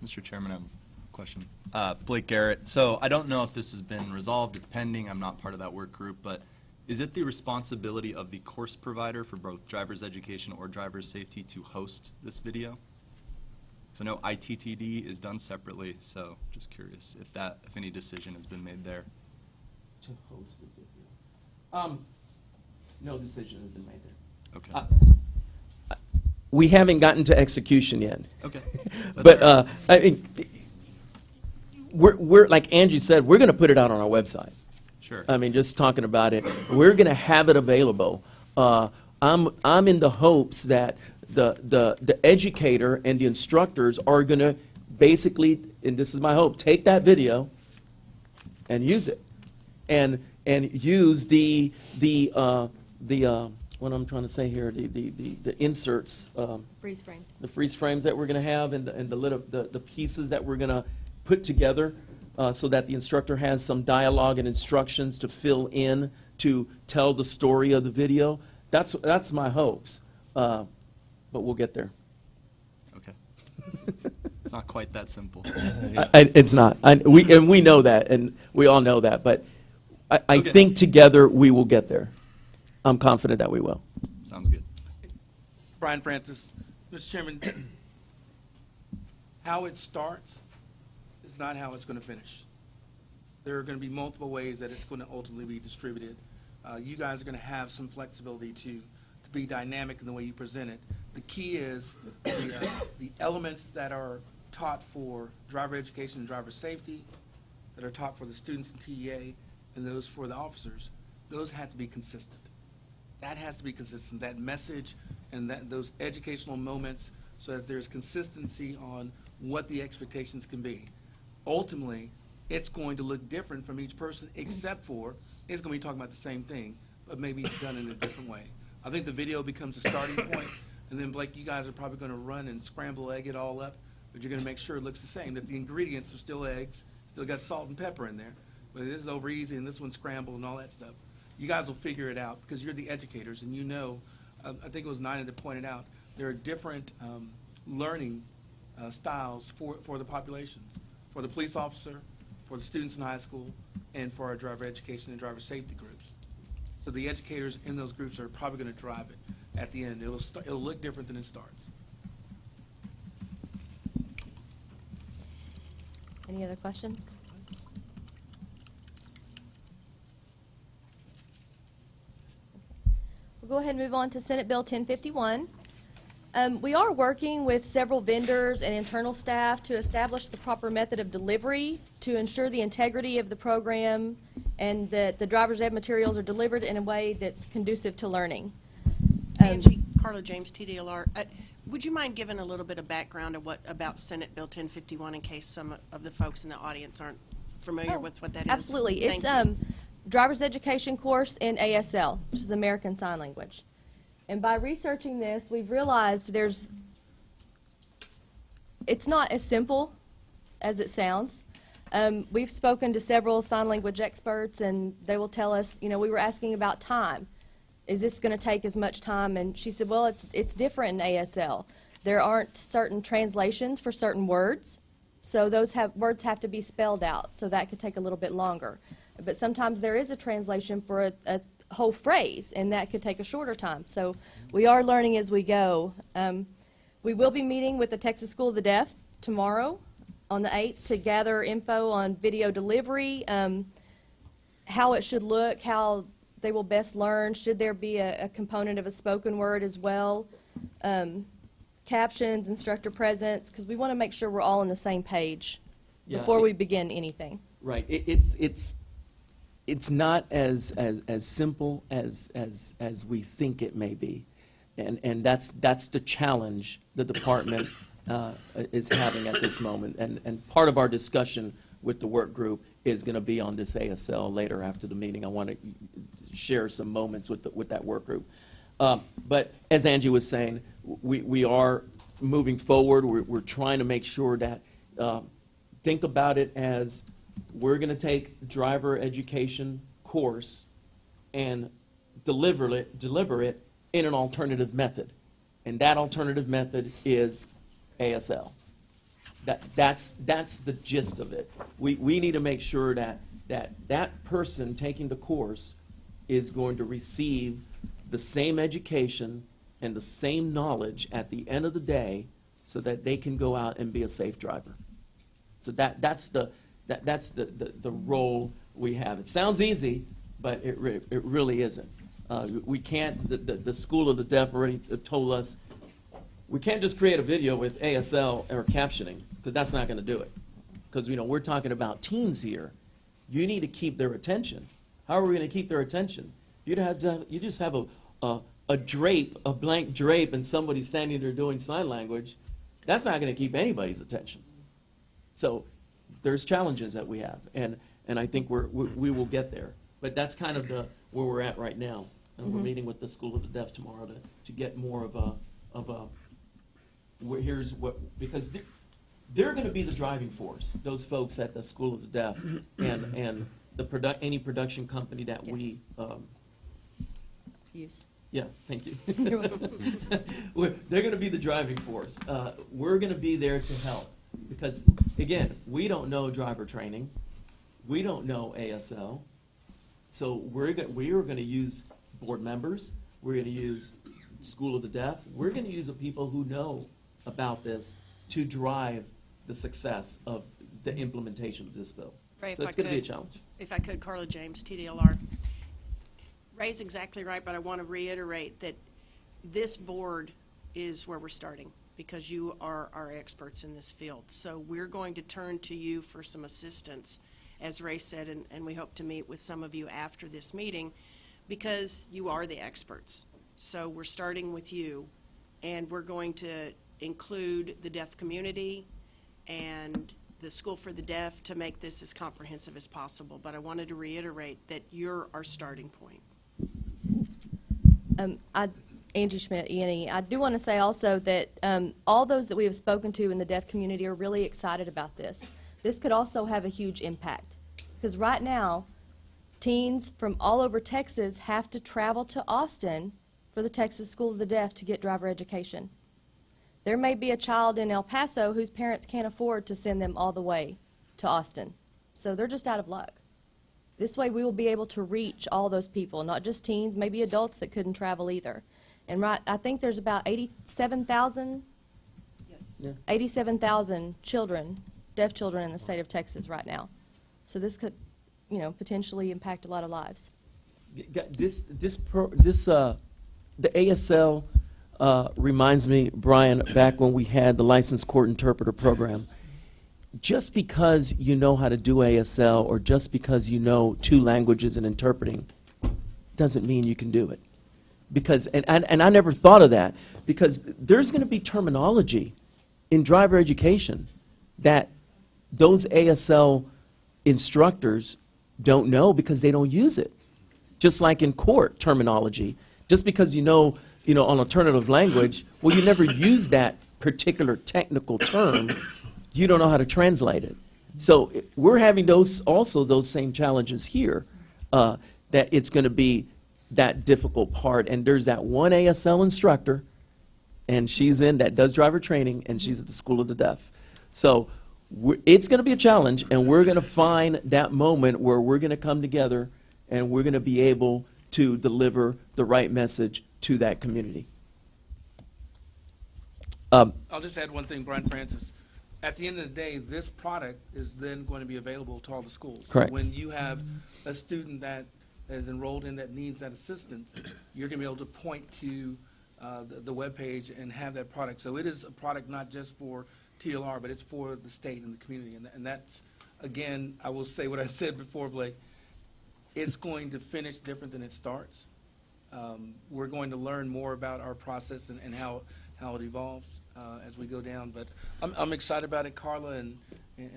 Mr. Chairman, I have a question. Blake Garrett. So I don't know if this has been resolved. It's pending. I'm not part of that work group, but is it the responsibility of the course provider for both driver's education or driver's safety to host this video? So I know ITTD is done separately, so just curious if any decision has been made there. To host the video. No decision has been made there. Okay. We haven't gotten to execution yet. Okay. But I mean, we're like Angie said, we're going to put it out on our website. Sure. I mean, just talking about it, we're going to have it available. I'm in the hopes that the educator and the instructors are going to basically, and this is my hope, take that video and use it, and use the what I'm trying to say here, the inserts, Freeze frames. the freeze frames that we're going to have, and the pieces that we're going to put together, so that the instructor has some dialogue and instructions to fill in to tell the story of the video. That's my hopes, but we'll get there. Okay. It's not quite that simple. It's not. We know that, and we all know that. But I Okay. think together we will get there. I'm confident that we will. Sounds good. Brian Francis, Mr. Chairman, how it starts is not how it's going to finish. There are going to be multiple ways that it's going to ultimately be distributed. You guys are going to have some flexibility to be dynamic in the way you present it. The key is the elements that are taught for driver education and driver safety, that are taught for the students in TEA, and those for the officers, those have to be consistent. That has to be consistent, that message and those educational moments, so that there's consistency on what the expectations can be. Ultimately, it's going to look different from each person, except for it's going to be talking about the same thing, but maybe done in a different way. I think the video becomes a starting point, and then, Blake, you guys are probably going to run and scramble egg it all up, but you're going to make sure it looks the same, that the ingredients are still eggs, still got salt and pepper in there, but this is over easy, and this one's scrambled and all that stuff. You guys will figure it out, because you're the educators, and you know, I think it was Nina that pointed out, there are different learning styles for the populations, for the police officer, for the students in high school, and for our driver education and driver safety groups. So the educators in those groups are probably going to drive it at the end. It'll look different than it starts. Any other questions? We'll go ahead and move on to Senate Bill 1051. We are working with several vendors and internal staff to establish the proper method of delivery to ensure the integrity of the program and that the driver's ed materials are delivered in a way that's conducive to learning. Angie, Carla James, TDLR. Would you mind giving a little bit of background of about Senate Bill 1051 in case some of the folks in the audience aren't familiar with what that is? Absolutely. Thank It's you. driver's education course in ASL, which is American Sign Language. And by researching this, we've realized it's not as simple as it sounds. We've spoken to several sign language experts, and they will tell us, we were asking about time. Is this going to take as much time? And she said, well, it's different in ASL. There aren't certain translations for certain words, so those words have to be spelled out, so that could take a little bit longer. But sometimes there is a translation for a whole phrase, and that could take a shorter time. So we are learning as we go. We will be meeting with the Texas School of the Deaf tomorrow on the 8th to gather info on video delivery, how it should look, how they will best learn, should there be a component of a spoken word as well, captions, instructor presence, because we want to make sure we're all on the same page before we begin anything. Right. It's not as simple as we think it may be, and that's the challenge the department is having at this moment. And part of our discussion with the work group is going to be on this ASL later after the meeting. I want to share some moments with that work group. But as Angie was saying, we are moving forward. We're trying to make sure that think about it as we're going to take driver education course and deliver it in an alternative method. And that alternative method is ASL. That's the gist of it. We need to make sure that person taking the course is going to receive the same education and the same knowledge at the end of the day so that they can go out and be a safe driver. So that's the role we have. It sounds easy, but it really isn't. We can't, the School of the Deaf already told us, we can't just create a video with ASL or captioning, because that's not going to do it. because we're talking about teens here. You need to keep their attention. How are we going to keep their attention? You just have a drape, a blank drape, and somebody standing there doing sign language. That's not going to keep anybody's attention. So there's challenges that we have, and I think we will get there. But that's kind of where we're at right now. And we're meeting with the School of the Deaf tomorrow to get more of a here's what, because they're going to be the driving force, those folks at the School of the Deaf and any production company that we Use. yeah, thank you. You're welcome. They're going to be the driving force. We're going to be there to help because, again, we don't know driver training. We don't know ASL. So we are going to use board members. We're going to use School of the Deaf. We're going to use the people who know about this to drive the success of the implementation of this bill. Ray, So if it's I going to be a could- challenge. If I could, Carla James, TDLR. Ray's exactly right, but I want to reiterate that this board is where we're starting because you are our experts in this field. So we're going to turn to you for some assistance, as Ray said, and we hope to meet with some of you after this meeting because you are the experts. So we're starting with you, and we're going to include the deaf community and the School for the Deaf to make this as comprehensive as possible. But I wanted to reiterate that you're our starting point. Angie Schmidt, E&E. I do want to say also that all those that we have spoken to in the deaf community are really excited about this. This could also have a huge impact because right now, teens from all over Texas have to travel to Austin for the Texas School of the Deaf to get driver education. There may be a child in El Paso whose parents can't afford to send them all the way to Austin. So they're just out of luck. This way we will be able to reach all those people, not just teens, maybe adults that couldn't travel either. And I think there's about 87,000 children, deaf children in the state of Texas right now. So this could, potentially impact a lot of lives. The ASL reminds me, Brian, back when we had the licensed court interpreter program. Just because you know how to do ASL or just because you know 2 languages and interpreting doesn't mean you can do it. Because, and I never thought of that, because there's going to be terminology in driver education that those ASL instructors don't know because they don't use it. Just like in court terminology, just because you know an alternative language, well, you never use that particular technical term. You don't know how to translate it. So we're having those same challenges here, that it's going to be that difficult part. And there's that one ASL instructor, and that does driver training, and she's at the School of the Deaf. So it's going to be a challenge, and we're going to find that moment where we're going to come together and we're going to be able to deliver the right message to that community. I'll just add one thing, Brian Francis. At the end of the day, this product is then going to be available to all the schools. Correct. So when you have a student that is enrolled in that needs that assistance, you're going to be able to point to the webpage and have that product. So it is a product not just for TLR, but it's for the state and the community. And that's, again, I will say what I said before, Blake, it's going to finish different than it starts. We're going to learn more about our process and how it evolves as we go down. But I'm excited about it. Carla and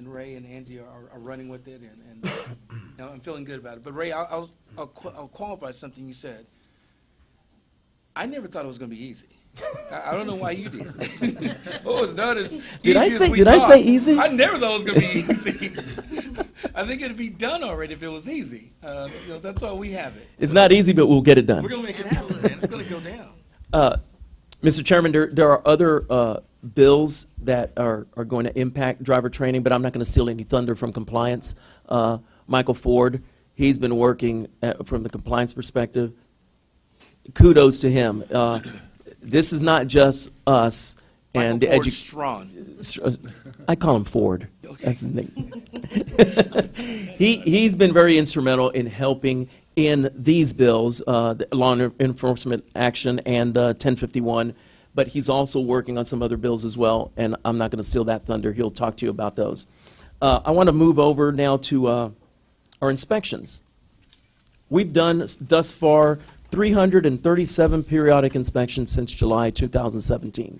Ray and Angie are running with it, and I'm feeling good about it. But Ray, I'll qualify something you said. I never thought it was going to be easy. I don't know why you did. What was done is Did I say easy? I never thought it was going to be easy. I think it'd be done already if it was easy. That's why we have it. It's not easy, but we'll get it done. We're going to make it happen, man. It's going to go down. Mr. Chairman, there are other bills that are going to impact driver training, but I'm not going to steal any thunder from compliance. Michael Ford, he's been working from the compliance perspective. Kudos to him. This is not just us and the Michael Ford Strawn. I call him Ford. Okay. That's his name. He's been very instrumental in helping in these bills, the law enforcement action and 1051, but he's also working on some other bills as well, and I'm not going to steal that thunder. He'll talk to you about those. I want to move over now to our inspections. We've done thus far 337 periodic inspections since July 2017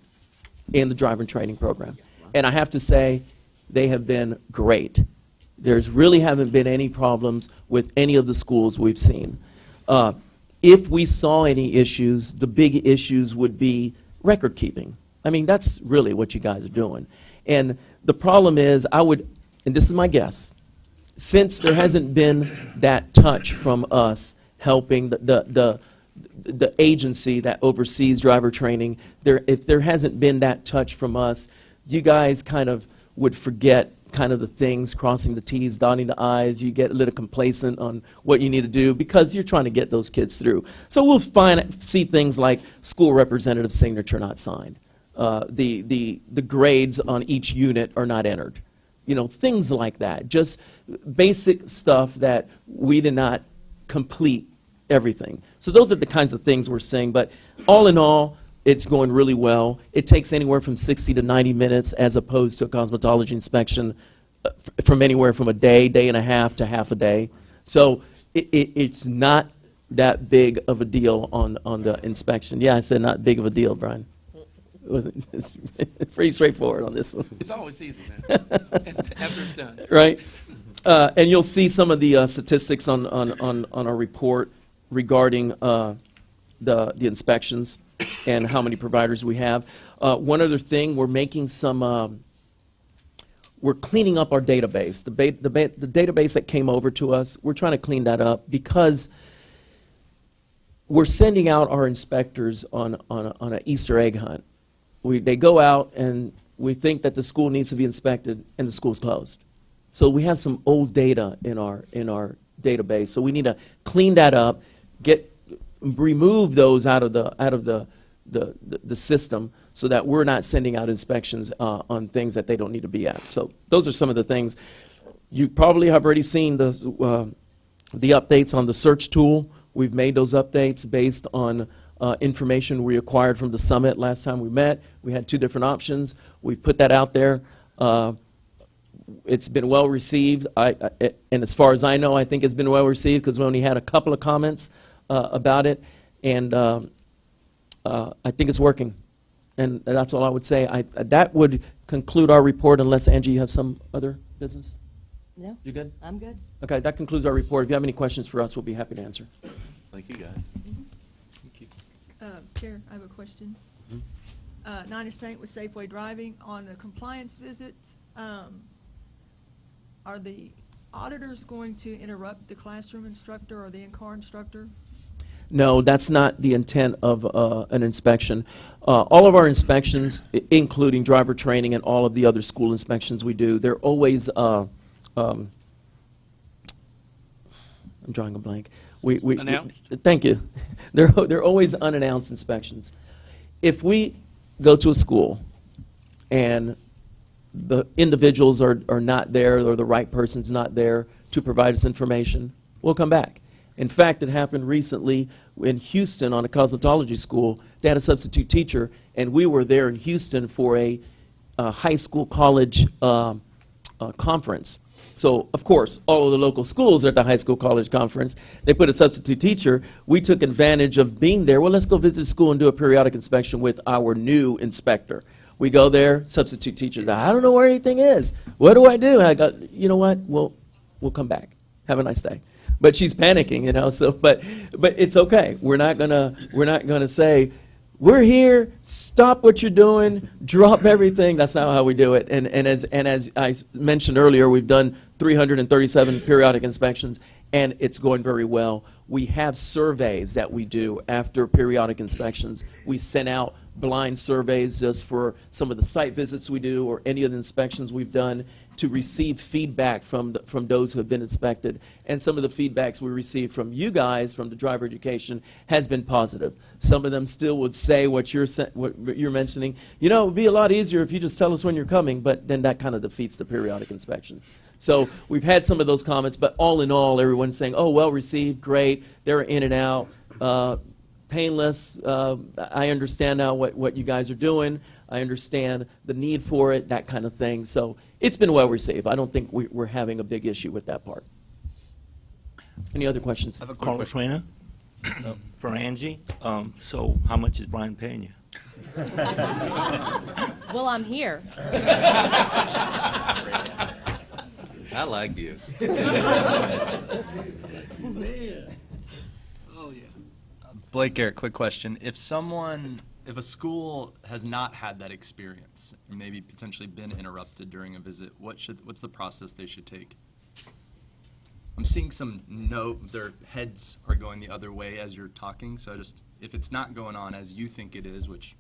in the driver training program. And I have to say, they have been great. There's really haven't been any problems with any of the schools we've seen. If we saw any issues, the big issues would be record keeping. I mean, that's really what you guys are doing. And the problem is, and this is my guess, since there hasn't been that touch from us helping the agency that oversees driver training, if there hasn't been that touch from us, you guys kind of would forget kind of the things, crossing the T's, dotting the I's. You get a little complacent on what you need to do because you're trying to get those kids through. So we'll see things like school representative signature not signed. The grades on each unit are not entered. You know, things like that. Just basic stuff that we did not complete everything. So those are the kinds of things we're seeing. But all in all, it's going really well. It takes anywhere from 60 to 90 minutes as opposed to a cosmetology inspection from anywhere from a day, day and a half to half a day. So it's not that big of a deal on the inspection. Yeah, I said not big of a deal, Brian. It's pretty straightforward on this one. It's always easy, man, after it's done. Right? And you'll see some of the statistics on our report regarding the inspections and how many providers we have. One other thing, we're making we're cleaning up our database. The database that came over to us, we're trying to clean that up because we're sending out our inspectors on an Easter egg hunt. They go out and we think that the school needs to be inspected and the school's closed. So we have some old data in our database. So we need to clean that up, remove those out of the system so that we're not sending out inspections on things that they don't need to be at. So those are some of the things. You probably have already seen the updates on the search tool. We've made those updates based on information we acquired from the summit last time we met. We had 2 different options. We put that out there. It's been well received. And as far as I know, I think it's been well received because we only had a couple of comments about it. And I think it's working. And that's all I would say. That would conclude our report unless, Angie, you have some other business? No. You good? I'm good. Okay, that concludes our report. If you have any questions for us, we'll be happy to answer. Thank you, guys. Chair, I have a question. Nina Saint with Safeway Driving. On the compliance visits, are the auditors going to interrupt the classroom instructor or the in-car instructor? No, that's not the intent of an inspection. All of our inspections, including driver training and all of the other school inspections we do, they're always, I'm drawing a blank. Announced? Thank you. They're always unannounced inspections. If we go to a school and the individuals are not there or the right person's not there to provide us information, we'll come back. In fact, it happened recently in Houston on a cosmetology school. They had a substitute teacher, and we were there in Houston for a high school college conference. So, of course, all of the local schools are at the high school college conference. They put a substitute teacher. We took advantage of being there. Well, let's go visit the school and do a periodic inspection with our new inspector. We go there, substitute teacher's, I don't know where anything is. What do I do? And I go, you know what? We'll come back. Have a nice day. But she's panicking, you know. So, but it's okay. We're not gonna say, we're here. Stop what you're doing. Drop everything. That's not how we do it. And as I mentioned earlier, we've done 337 periodic inspections, and it's going very well. We have surveys that we do after periodic inspections. We send out blind surveys just for some of the site visits we do or any of the inspections we've done to receive feedback from those who have been inspected. And some of the feedbacks we receive from you guys, from the driver education, has been positive. Some of them still would say what you're mentioning. You know, it would be a lot easier if you just tell us when you're coming, but then that kind of defeats the periodic inspection. So we've had some of those comments, but all in all, everyone's saying, oh, well received, great, they're in and out, painless. I understand now what you guys are doing. I understand the need for it, that kind of thing. So it's been well received. I don't think we're having a big issue with that part. Any other questions? I have a Carlos Reyna for Angie. So how much is Brian paying you? Well, I'm here. I like you. Oh, yeah. Blake Garrett, quick question. If a school has not had that experience, or maybe potentially been interrupted during a visit, what's the process they should take? I'm seeing their heads are going the other way as you're talking, so if it's not going on as you think it is, which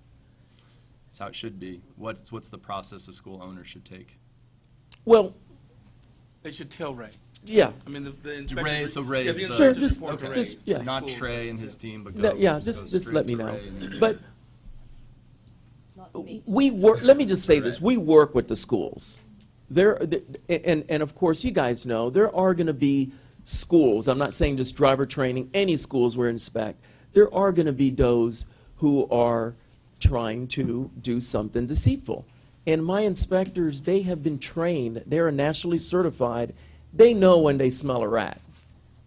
is how it should be, what's the process a school owner should take? Well, They should tell Ray. yeah. I mean, the Ray, inspectors. so Ray is the the... Sure, just- report to Ray. just- yeah. Not Trey and his team, but Just straight let me to know. Ray and then- But Not to me. we work, let me just say this, we work with the schools. And of course, you guys know, there are going to be schools, I'm not saying just driver training, any schools we inspect, there are going to be those who are trying to do something deceitful. And my inspectors, they have been trained, they are nationally certified, they know when they smell a rat.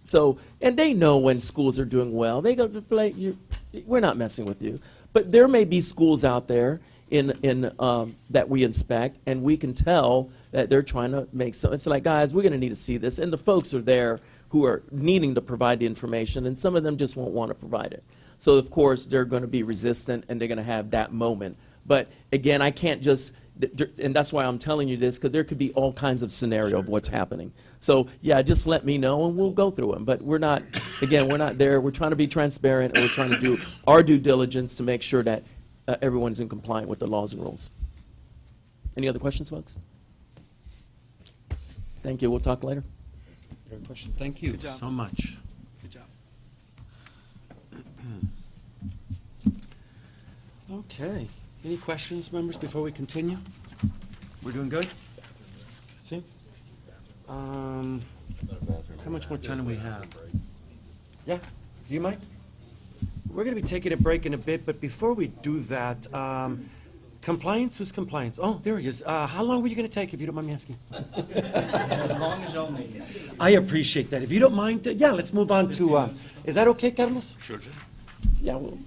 So, and they know when schools are doing well. They go to play, we're not messing with you. But there may be schools out there that we inspect, and we can tell that they're trying to make some. It's like, guys, we're going to need to see this. And the folks are there who are needing to provide the information, and some of them just won't want to provide it. So, of course, they're going to be resistant, and they're going to have that moment. But, again, I can't just, and that's why I'm telling you this, because there could be all kinds of scenario of what's happening. So, yeah, just let me know, and we'll go through them. But we're not, again, we're not there. We're trying to be transparent, and we're trying to do our due diligence to make sure that everyone's in compliance with the laws and rules. Any other questions, folks? Thank you. We'll talk later. Good question. Thank you Good job. so much. Good job. Okay. Any questions, members, before we continue? We're doing good? See? How much more time do we have? Yeah? Do you mind? We're going to be taking a break in a bit, but before we do that, compliance? Who's compliance? Oh, there he is. How long were you going to take, if you don't mind me asking? As long as y'all need. I appreciate that. If you don't mind, yeah, let's move on to, is that okay, Carlos? Sure, Jim. Yeah, well,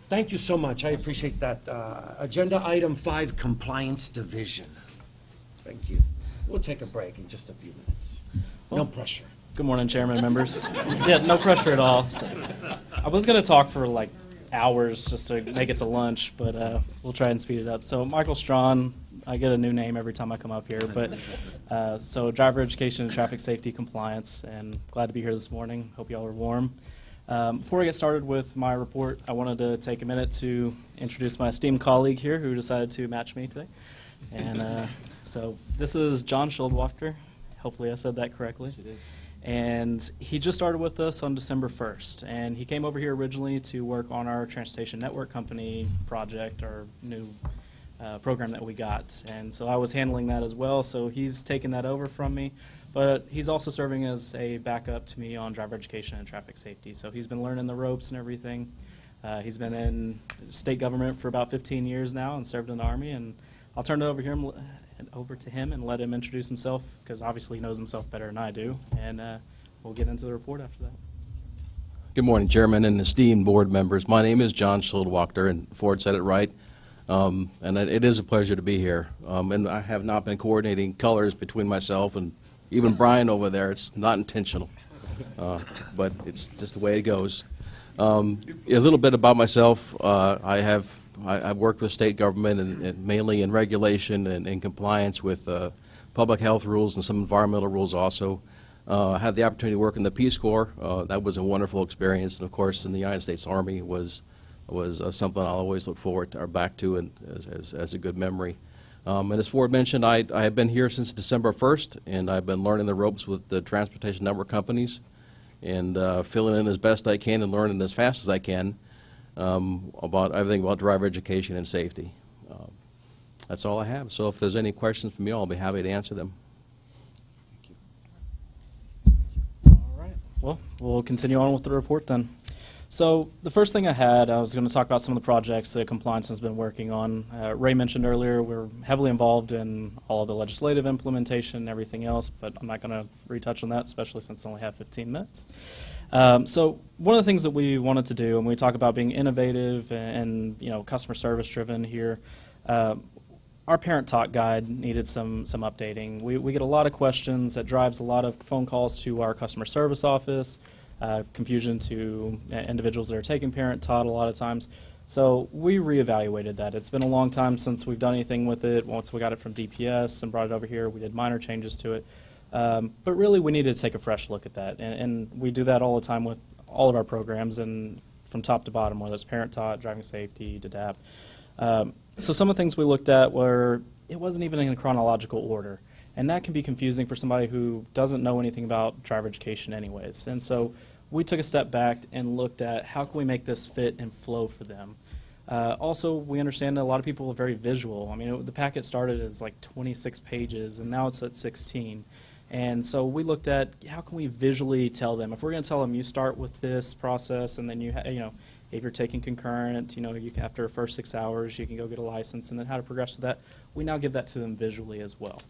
thank you so much. I appreciate that. Agenda item 5, Compliance Division. Thank you. We'll take a break in just a few minutes. No pressure. Good morning, Chairman, members. Yeah, no pressure at all. So, I was going to talk for like hours just to make it to lunch, but we'll try and speed it up. So Michael Strawn, I get a new name every time I come up here, but so driver education and traffic safety compliance, and glad to be here this morning. Hope y'all are warm. Before I get started with my report, I wanted to take a minute to introduce my esteemed colleague here who decided to match me today. And so this is John Schildwachter. Hopefully I said that correctly. You did. And he just started with us on December 1st. And he came over here originally to work on our Transportation Network Company project, our new program that we got. And so I was handling that as well, so he's taken that over from me. But he's also serving as a backup to me on driver education and traffic safety. So he's been learning the ropes and everything. He's been in state government for about 15 years now and served in the Army. And I'll turn it over to him and let him introduce himself, because obviously he knows himself better than I do. And we'll get into the report after that. Good morning, Chairman and esteemed board members. My name is John Schildwachter, and Ford said it right. And it is a pleasure to be here. And I have not been coordinating colors between myself and even Brian over there. It's not intentional, but it's just the way it goes. A little bit about myself. I've worked with state government and mainly in regulation and in compliance with public health rules and some environmental rules also. I had the opportunity to work in the Peace Corps. That was a wonderful experience, and of course in the United States Army was something I'll always look forward to or back to and as a good memory. And as Ford mentioned, I have been here since December 1st, and I've been learning the ropes with the transportation network companies and filling in as best I can and learning as fast as I can about everything about driver education and safety. That's all I have. So if there's any questions from you, I'll be happy to answer them. All right. Well, we'll continue on with the report then. So the first thing I was going to talk about some of the projects that compliance has been working on. Ray mentioned earlier we're heavily involved in all of the legislative implementation and everything else, but I'm not going to retouch on that, especially since I only have 15 minutes. So one of the things that we wanted to do, and we talk about being innovative and customer service driven here, our parent talk guide needed some updating. We get a lot of questions. That drives a lot of phone calls to our customer service office, confusion to individuals that are taking parent taught a lot of times. So we reevaluated that. It's been a long time since we've done anything with it. Once we got it from DPS and brought it over here, we did minor changes to it. But really, we needed to take a fresh look at that. And we do that all the time with all of our programs, and from top to bottom, whether it's parent taught, driving safety, DADAP. So some of the things we looked at were, it wasn't even in a chronological order. And that can be confusing for somebody who doesn't know anything about driver education anyways. And so we took a step back and looked at how can we make this fit and flow for them. Also, we understand that a lot of people are very visual. I mean, the packet started as like 26 pages, and now it's at 16. And so we looked at how can we visually tell them. If we're going to tell them, you start with this process, and then if you're taking concurrent, you can, after the first 6 hours, you can go get a license, and then how to progress to that. We now give that to them visually as well.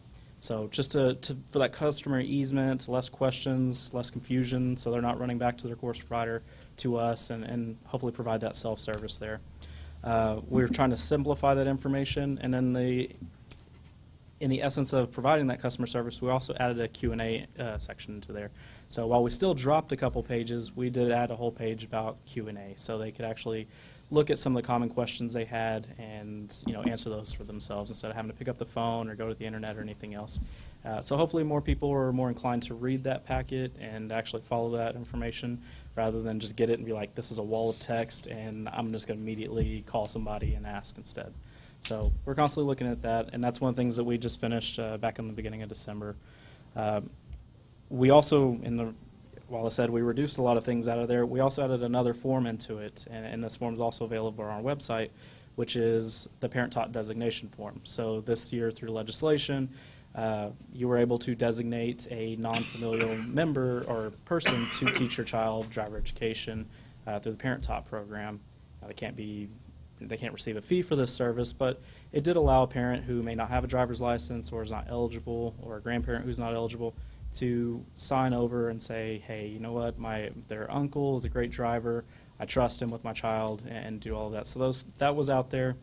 So just for that customer easement, less questions, less confusion, so they're not running back to their course provider, to us, and hopefully provide that self-service there. We're trying to simplify that information, and then in the essence of providing that customer service, we also added a Q&A section into there. So while we still dropped a couple pages, we did add a whole page about Q&A, so they could actually look at some of the common questions they had and answer those for themselves instead of having to pick up the phone or go to the internet or anything else. So hopefully more people are more inclined to read that packet and actually follow that information rather than just get it and be like, this is a wall of text and I'm just going to immediately call somebody and ask instead. So we're constantly looking at that, and that's one of the things that we just finished back in the beginning of December. We also, while I said we reduced a lot of things out of there, we also added another form into it, and this form is also available on our website, which is the parent-taught designation form. So this year, through legislation, you were able to designate a non-familial member or person to teach your child driver education through the parent-taught program. They can't receive a fee for this service, but it did allow a parent who may not have a driver's license or is not eligible, or a grandparent who's not eligible, to sign over and say, hey, you know what, their uncle is a great driver, I trust him with my child, and do all of that. So that was out there.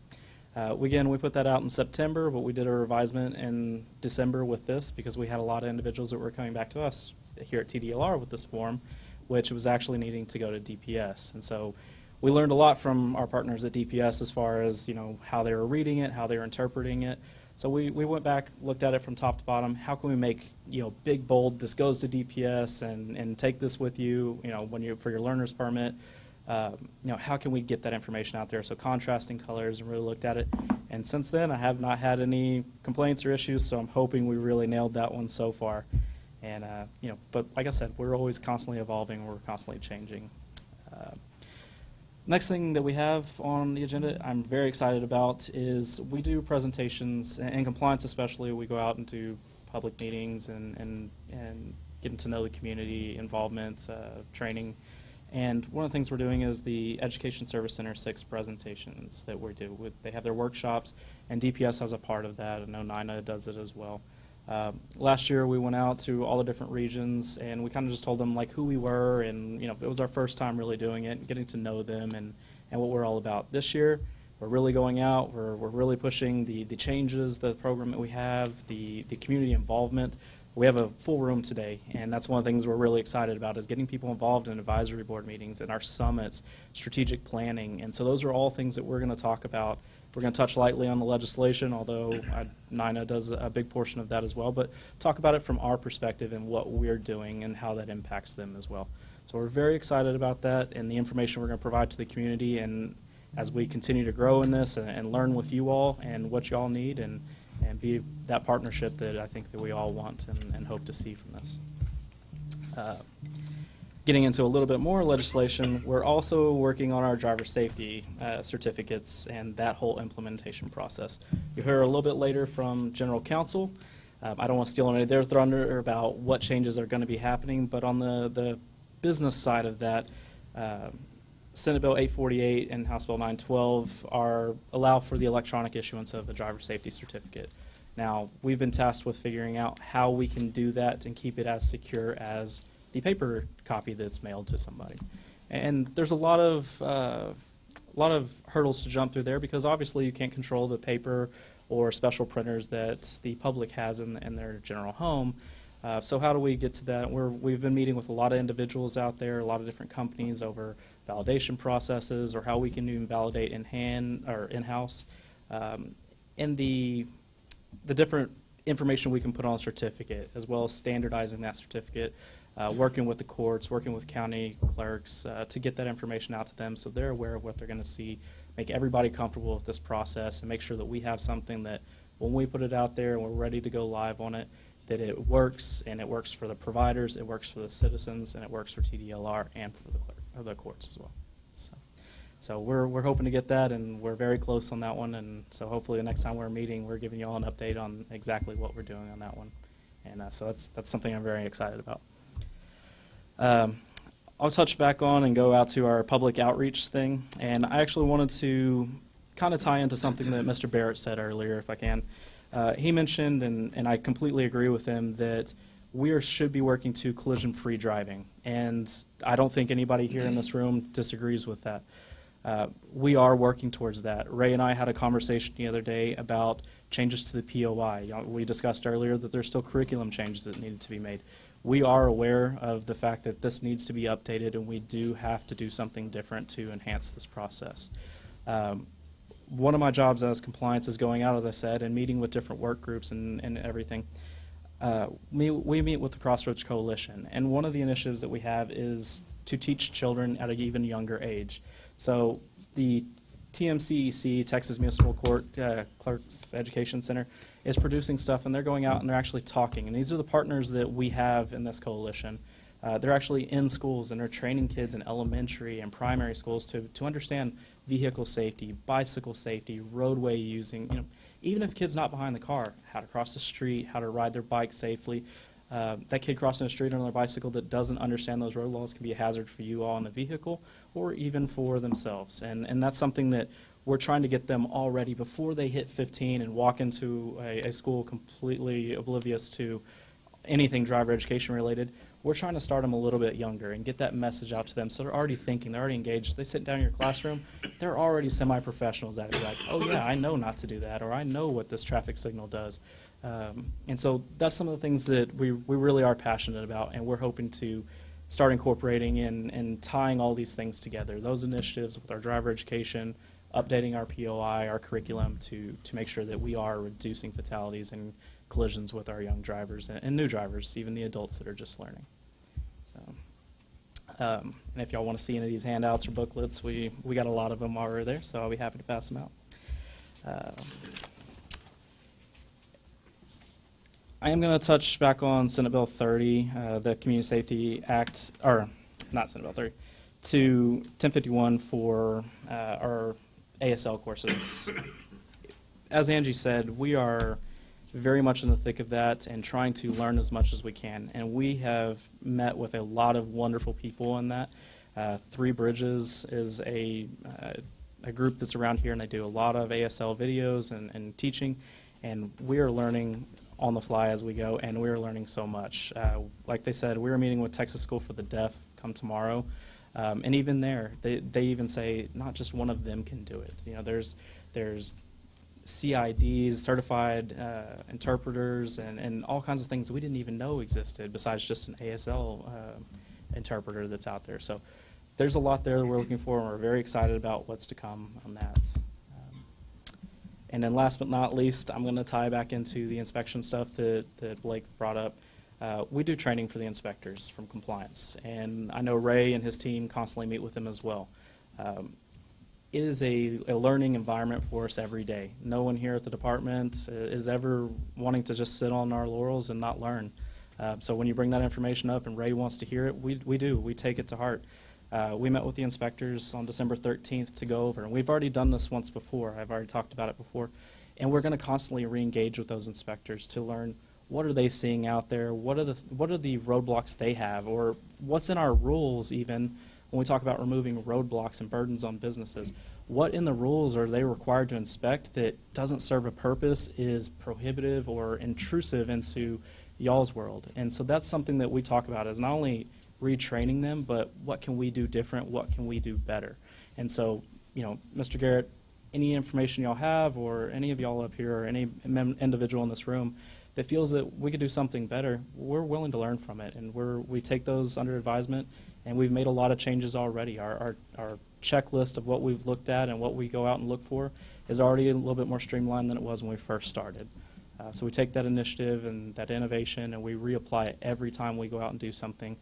Again, we put that out in September, but we did a revisement in December with this because we had a lot of individuals that were coming back to us here at TDLR with this form, which was actually needing to go to DPS. And so we learned a lot from our partners at DPS as far as how they were reading it, how they were interpreting it. So we went back, looked at it from top to bottom. How can we make big, bold, this goes to DPS, and take this with you, for your learner's permit. How can we get that information out there? So contrasting colors, and really looked at it. And since then, I have not had any complaints or issues. So I'm hoping we really nailed that one so far. And but like I said, we're always constantly evolving. We're constantly changing. Next thing that we have on the agenda I'm very excited about is we do presentations, and compliance especially. We go out and do public meetings and getting to know the community, involvement, training. And one of the things we're doing is the Education Service Center 6 presentations that we do. They have their workshops, and DPS has a part of that. I know NINA does it as well. Last year we went out to all the different regions, and we kind of just told them who we were, and it was our first time really doing it and getting to know them and what we're all about. This year we're really going out, we're really pushing the changes, the program that we have, the community involvement. We have a full room today, and that's one of the things we're really excited about, is getting people involved in advisory board meetings and our summits, strategic planning. And so those are all things that we're going to talk about. We're going to touch lightly on the legislation, although NINA does a big portion of that as well, but talk about it from our perspective and what we're doing and how that impacts them as well. So we're very excited about that and the information we're going to provide to the community, and as we continue to grow in this and learn with you all and what you all need, and be that partnership that I think that we all want and hope to see from this. Getting into a little bit more legislation, we're also working on our driver safety certificates and that whole implementation process. You'll hear a little bit later from General Counsel. I don't want to steal any of their thunder about what changes are going to be happening, but on the business side of that, Senate Bill 848 and House Bill 912 allow for the electronic issuance of a driver safety certificate. Now, we've been tasked with figuring out how we can do that and keep it as secure as the paper copy that's mailed to somebody. And there's a lot of hurdles to jump through there, because obviously you can't control the paper or special printers that the public has in their general home. So how do we get to that? We've been meeting with a lot of individuals out there, a lot of different companies over validation processes, or how we can even validate in-house, and the different information we can put on a certificate, as well as standardizing that certificate, working with the courts, working with county clerks to get that information out to them so they're aware of what they're going to see, make everybody comfortable with this process, and make sure that we have something that when we put it out there and we're ready to go live on it, that it works, and it works for the providers, it works for the citizens, and it works for TDLR and for the courts as well. So we're hoping to get that, and we're very close on that one, and so hopefully the next time we're meeting, we're giving you all an update on exactly what we're doing on that one. And so that's something I'm very excited about. I'll touch back on and go out to our public outreach thing, and I actually wanted to kind of tie into something that Mr. Barrett said earlier, if I can. He mentioned, and I completely agree with him, that we should be working to collision-free driving, and I don't think anybody here in this room disagrees with that. We are working towards that. Ray and I had a conversation the other day about changes to the POI. We discussed earlier that there's still curriculum changes that needed to be made. We are aware of the fact that this needs to be updated, and we do have to do something different to enhance this process. One of my jobs as compliance is going out, as I said, and meeting with different work groups and everything. We meet with the Crossroads Coalition, and one of the initiatives that we have is to teach children at an even younger age. So the TMCEC, Texas Municipal Court Clerks Education Center, is producing stuff, and they're going out and they're actually talking. And these are the partners that we have in this coalition. They're actually in schools, and they're training kids in elementary and primary schools to understand vehicle safety, bicycle safety, roadway using, even if a kid's not behind the car, how to cross the street, how to ride their bike safely. That kid crossing the street on their bicycle that doesn't understand those road laws can be a hazard for you all in the vehicle or even for themselves. And that's something that we're trying to get them all ready before they hit 15 and walk into a school completely oblivious to anything driver education related. We're trying to start them a little bit younger and get that message out to them so they're already thinking, they're already engaged. They sit down in your classroom, they're already semi-professionals at it. Like, oh yeah, I know not to do that, or I know what this traffic signal does. And so that's some of the things that we really are passionate about, and we're hoping to start incorporating and tying all these things together. Those initiatives with our driver education, updating our POI, our curriculum to make sure that we are reducing fatalities and collisions with our young drivers and new drivers, even the adults that are just learning. So, and if y'all want to see any of these handouts or booklets, we got a lot of them already there, so I'll be happy to pass them out. I am going to touch back on Senate Bill 30, the Community Safety Act, or not Senate Bill 30, to 1051 for our ASL courses. As Angie said, we are very much in the thick of that and trying to learn as much as we can. And we have met with a lot of wonderful people in that. Three Bridges is a group that's around here, and they do a lot of ASL videos and teaching. And we are learning on the fly as we go, and we're learning so much. Like they said, we're meeting with Texas School for the Deaf come tomorrow. And even there, they even say not just one of them can do it. There's CIDs, certified interpreters, and all kinds of things that we didn't even know existed besides just an ASL interpreter that's out there. So there's a lot there that we're looking for, and we're very excited about what's to come on that. And then last but not least, I'm going to tie back into the inspection stuff that Blake brought up. We do training for the inspectors from compliance, and I know Ray and his team constantly meet with them as well. It is a learning environment for us every day. No one here at the department is ever wanting to just sit on our laurels and not learn. So when you bring that information up and Ray wants to hear it, we do. We take it to heart. We met with the inspectors on December 13th to go over, and we've already done this once before. I've already talked about it before. And we're going to constantly re-engage with those inspectors to learn what are they seeing out there, what are the roadblocks they have, or what's in our rules even when we talk about removing roadblocks and burdens on businesses, what in the rules are they required to inspect that doesn't serve a purpose, is prohibitive or intrusive into y'all's world? And so that's something that we talk about, is not only retraining them, but what can we do different, what can we do better? And so, Mr. Garrett, any information y'all have, or any of y'all up here, or any individual in this room that feels that we could do something better, we're willing to learn from it, and we take those under advisement, and we've made a lot of changes already. Our checklist of what we've looked at and what we go out and look for is already a little bit more streamlined than it was when we first started. So we take that initiative and that innovation, and we reapply it every time we go out and do something.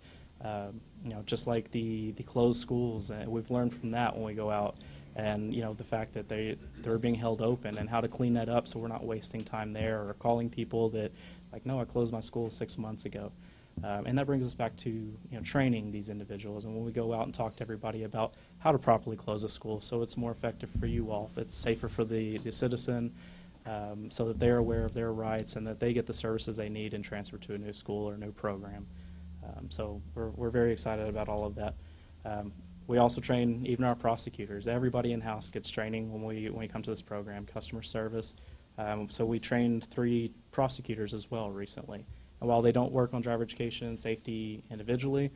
Just like the closed schools, we've learned from that when we go out, and the fact that they're being held open, and how to clean that up so we're not wasting time there, or calling people that, like, no, I closed my school 6 months ago. And that brings us back to training these individuals, and when we go out and talk to everybody about how to properly close a school so it's more effective for you all, it's safer for the citizen, so that they're aware of their rights and that they get the services they need and transfer to a new school or a new program. So we're very excited about all of that. We also train even our prosecutors. Everybody in-house gets training when we come to this program, customer service. So we trained 3 prosecutors as well recently. And while they don't work on driver education and safety individually,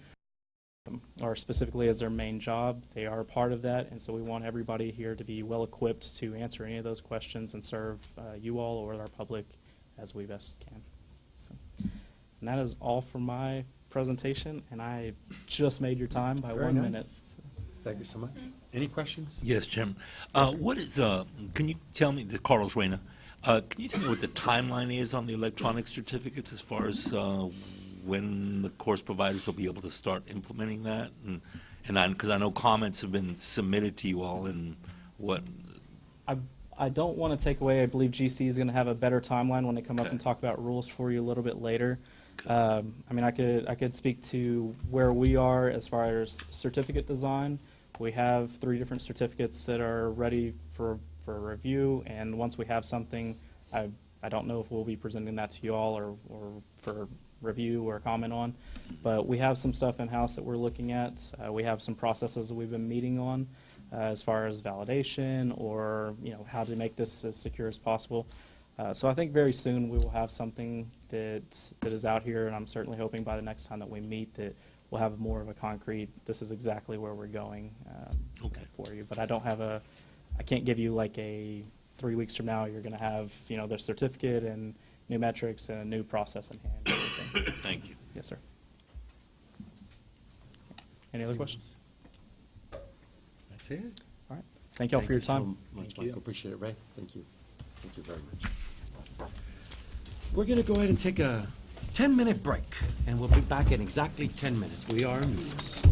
or specifically as their main job, they are a part of that. And so we want everybody here to be well equipped to answer any of those questions and serve you all or our public as we best can. So, and that is all for my presentation, and I just made your time by Very 1 nice. minute. Thank you so much. Any questions? Yes, Jim. What is, can you tell me, Carlos Reyna, can you tell me what the timeline is on the electronic certificates as far as when the course providers will be able to start implementing that? And because I know comments have been submitted to you all, and what? I don't want to take away, I believe GC is going to have a better timeline when they come up and talk about rules for you a little bit later. I mean, I could speak to where we are as far as certificate design. We have 3 different certificates that are ready for review, and once we have something, I don't know if we'll be presenting that to you all or for review or comment on, but we have some stuff in-house that we're looking at. We have some processes that we've been meeting on as far as validation or how to make this as secure as possible. So I think very soon we will have something that is out here, and I'm certainly hoping by the next time that we meet that we'll have more of a concrete, this is exactly where we're going for you. But I can't give you like a 3 weeks from now you're going to have their certificate and new metrics and a new process in hand. Thank you. Yes, sir. Any other questions? That's it. All right. Thank you all for your time. So much, Michael. Appreciate it, Ray. Thank you. Thank you very much. We're going to go ahead and take a 10-minute break, and we'll be back in exactly 10 minutes. We are in recess.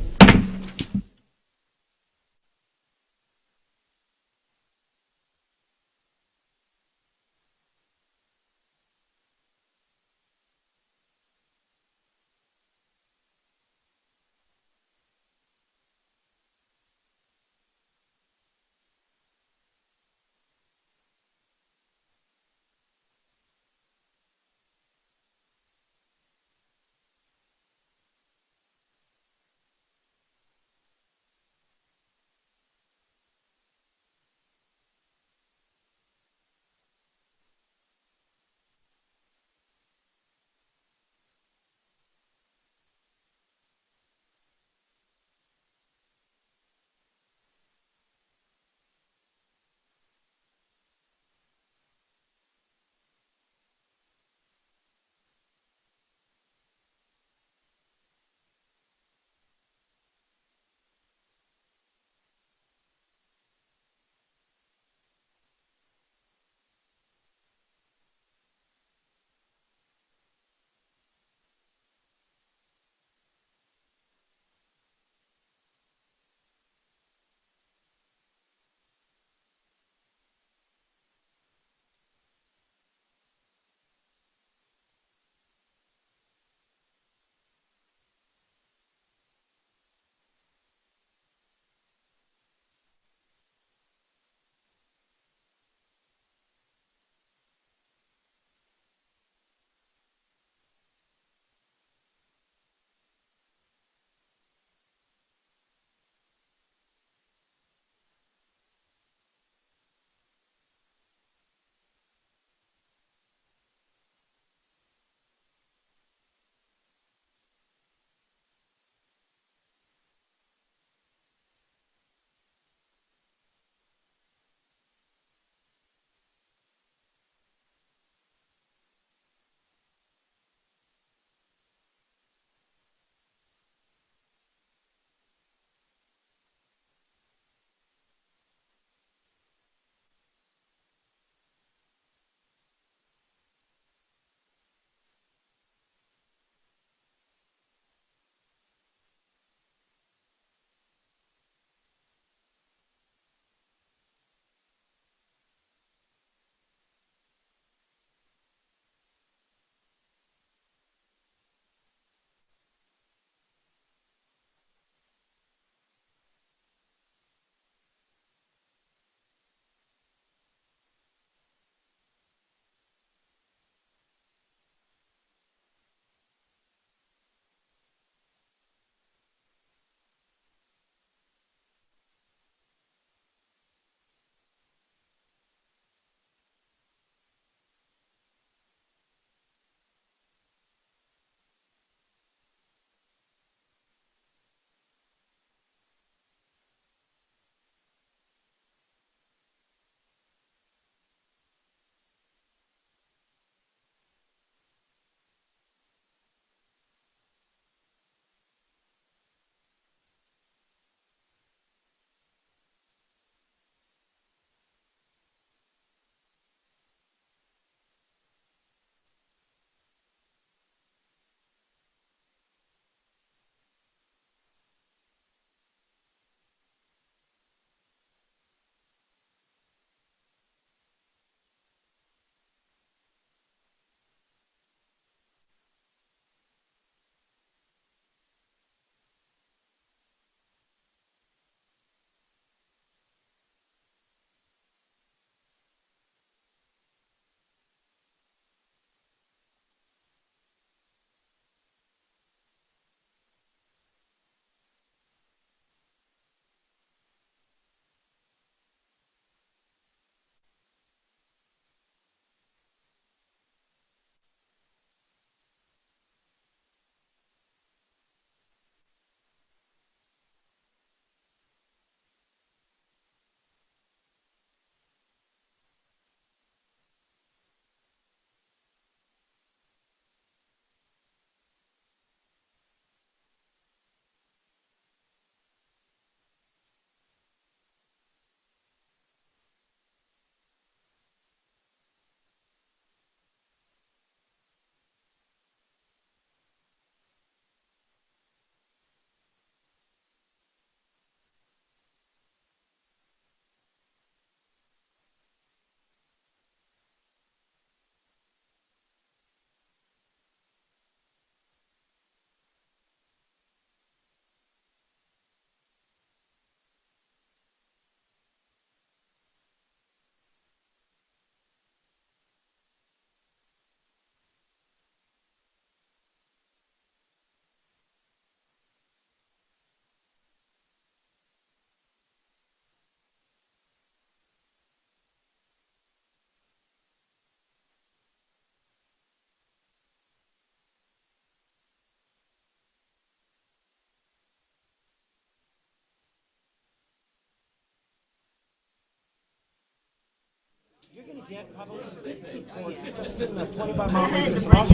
yet, probably, or just in the 25-mile radius of us.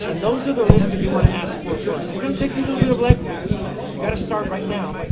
And those are the lists that you want to ask for first. It's going to take you a little bit of legwork. You got to start right now.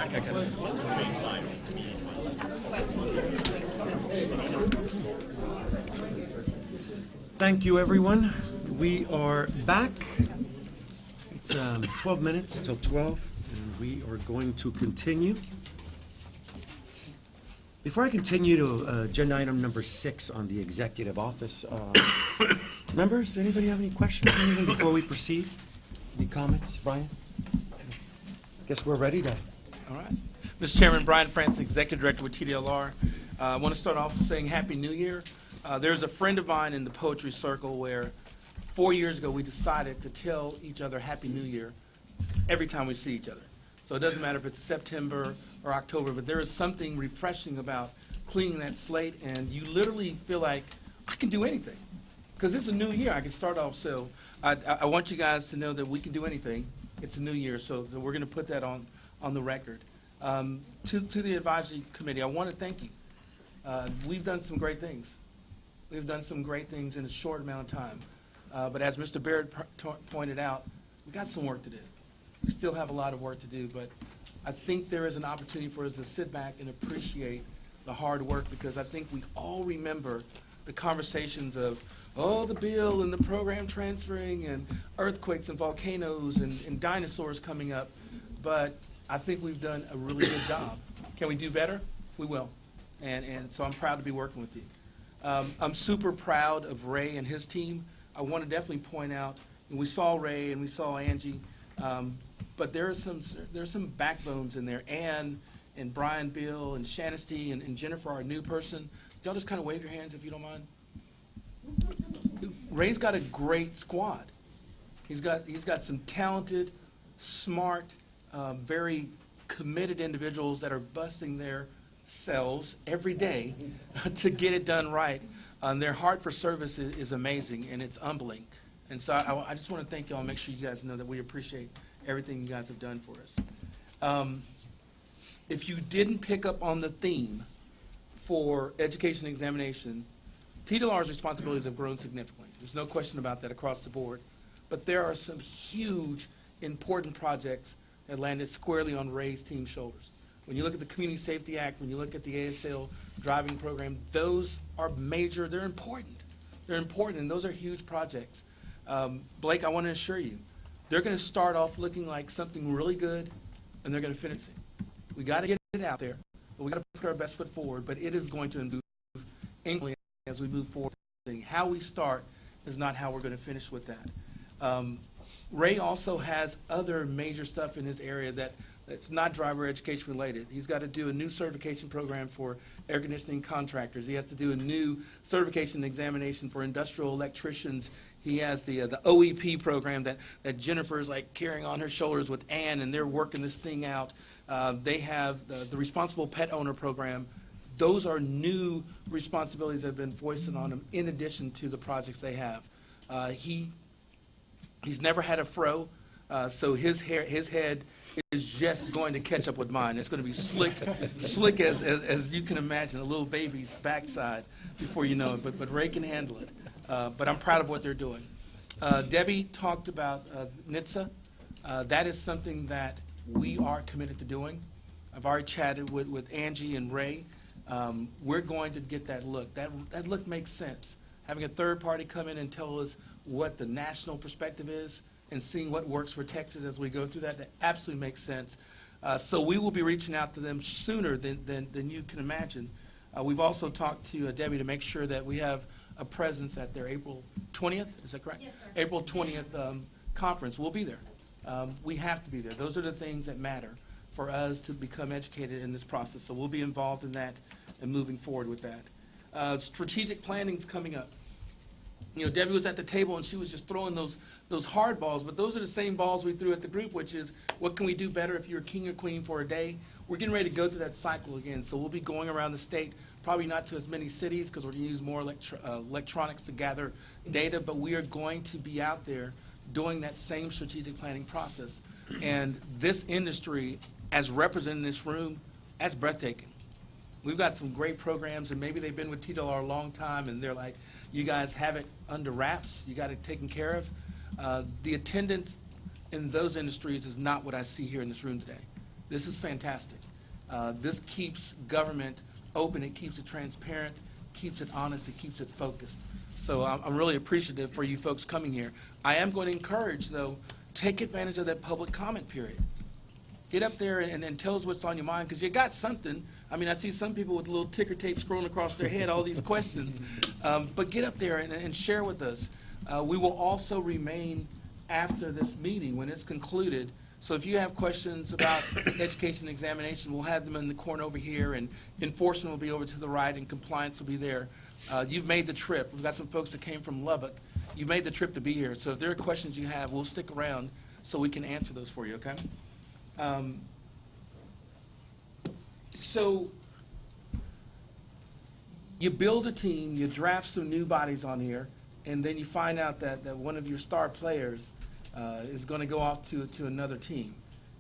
back. I got to. Thank you, everyone. We are back. It's 12 minutes till 12, and we are going to continue. Before I continue to agenda item number 6 on the executive office, members, anybody have any questions or anything before we proceed? Any comments, Brian? Guess we're ready to. All right. Mr. Chairman, Brian Francis, Executive Director with TDLR. I want to start off saying Happy New Year. There's a friend of mine in the poetry circle where 4 years ago we decided to tell each other Happy New Year every time we see each other. So it doesn't matter if it's September or October, but there is something refreshing about cleaning that slate, and you literally feel like, I can do anything. Because it's a new year, I can start off. So I want you guys to know that we can do anything. It's a new year, so we're going to put that on the record. To the advisory committee, I want to thank you. We've done some great things. We've done some great things in a short amount of time. But as Mr. Barrett pointed out, we got some work to do. We still have a lot of work to do, but I think there is an opportunity for us to sit back and appreciate the hard work, because I think we all remember the conversations of, oh, the bill and the program transferring and earthquakes and volcanoes and dinosaurs coming up. But I think we've done a really good job. Can we do better? We will. And so I'm proud to be working with you. I'm super proud of Ray and his team. I want to definitely point out, and we saw Ray and we saw Angie, but there's some backbones in there. Ann and Brian, Bill, and Shanesty and Jennifer, our new person. Y'all just kind of wave your hands if you don't mind. Ray's got a great squad. He's got some talented, smart, very committed individuals that are busting their selves every day to get it done right. Their heart for service is amazing, and it's humbling. And so I just want to thank y'all and make sure you guys know that we appreciate everything you guys have done for us. If you didn't pick up on the theme for education examination, TDLR's responsibilities have grown significantly. There's no question about that across the board. But there are some huge, important projects that landed squarely on Ray's team's shoulders. When you look at the Community Safety Act, when you look at the ASL driving program, those are major. They're important. They're important, and those are huge projects. Blake, I want to assure you, they're going to start off looking like something really good, and they're going to finish it. We got to get it out there, but we got to put our best foot forward. But it is going to improve incrementally as we move forward. How we start is not how we're going to finish with that. Ray also has other major stuff in his area that's not driver education related. He's got to do a new certification program for air conditioning contractors. He has to do a new certification examination for industrial electricians. He has the OEP program that Jennifer's like carrying on her shoulders with Ann, and they're working this thing out. They have the responsible pet owner program. Those are new responsibilities that have been foisted on him in addition to the projects they have. He's never had a fro, so his head is just going to catch up with mine. It's going to be slick as you can imagine, a little baby's backside before you know it. But Ray can handle it. But I'm proud of what they're doing. Debbie talked about NHTSA. That is something that we are committed to doing. I've already chatted with Angie and Ray. We're going to get that look. That look makes sense. Having a third party come in and tell us what the national perspective is and seeing what works for Texas as we go through that absolutely makes sense. So we will be reaching out to them sooner than you can imagine. We've also talked to Debbie to make sure that we have a presence at their April 20th, is that correct? Yes, sir. April 20th conference. We'll be there. We have to be there. Those are the things that matter for us to become educated in this process. So we'll be involved in that and moving forward with that. Strategic planning's coming up. You know, Debbie was at the table and she was just throwing those hard balls, but those are the same balls we threw at the group, which is what can we do better if you're king or queen for a day? We're getting ready to go through that cycle again, so we'll be going around the state, probably not to as many cities because we're going to use more electronics to gather data, but we are going to be out there doing that same strategic planning process. And this industry, as represented in this room, that's breathtaking. We've got some great programs, and maybe they've been with TDLR a long time, and they're like, you guys have it under wraps. You got it taken care of. The attendance in those industries is not what I see here in this room today. This is fantastic. This keeps government open, it keeps it transparent, keeps it honest, it keeps it focused. So I'm really appreciative for you folks coming here. I am going to encourage, though, take advantage of that public comment period. Get up there and tell us what's on your mind, because you got something. I mean, I see some people with a little ticker tape scrolling across their head, all these questions. But get up there and share with us. We will also remain after this meeting when it's concluded. So if you have questions about education examination, we'll have them in the corner over here, and enforcement will be over to the right, and compliance will be there. You've made the trip. We've got some folks that came from Lubbock. You've made the trip to be here. So if there are questions you have, we'll stick around so we can answer those for you, okay? So you build a team, you draft some new bodies on here, and then you find out that one of your star players is going to go off to another team.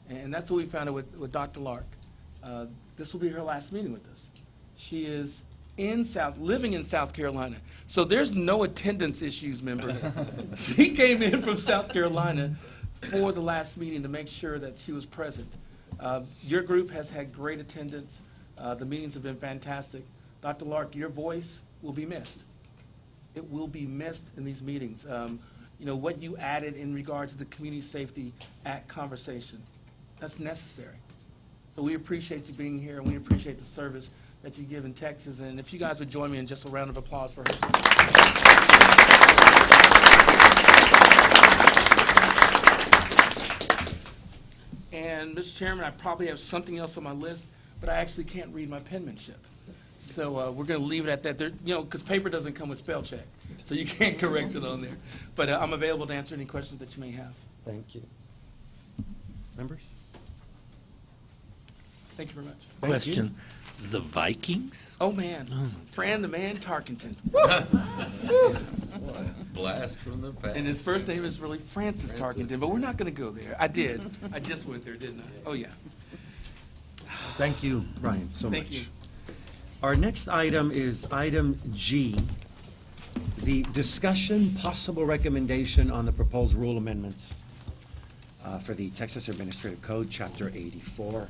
And that's what we found out with Dr. Lark. This will be her last meeting with us. She is living in South Carolina. So there's no attendance issues, members. She came in from South Carolina for the last meeting to make sure that she was present. Your group has had great attendance. The meetings have been fantastic. Dr. Lark, your voice will be missed. It will be missed in these meetings. You know, what you added in regard to the Community Safety Act conversation, that's necessary. So we appreciate you being here, and we appreciate the service that you give in Texas. And if you guys would join me in just a round of applause for her. And, Mr. Chairman, I probably have something else on my list, but I actually can't read my penmanship. So we're going to leave it at that. There, you know, because paper doesn't come with spell check, so you can't correct it on there. But I'm available to answer any questions that you may have. Thank you. Members? Thank you very much. Question, the Vikings? Oh, man. Fran the Man Tarkenton. Blast from the past. And his first name is really Francis Tarkenton, but we're not going to go there. I did. I just went there, didn't I? Oh, yeah. Thank you, Brian, so much. Thank you. Our next item is item G, the discussion, possible recommendation on the proposed rule amendments for the Texas Administrative Code, Chapter 84.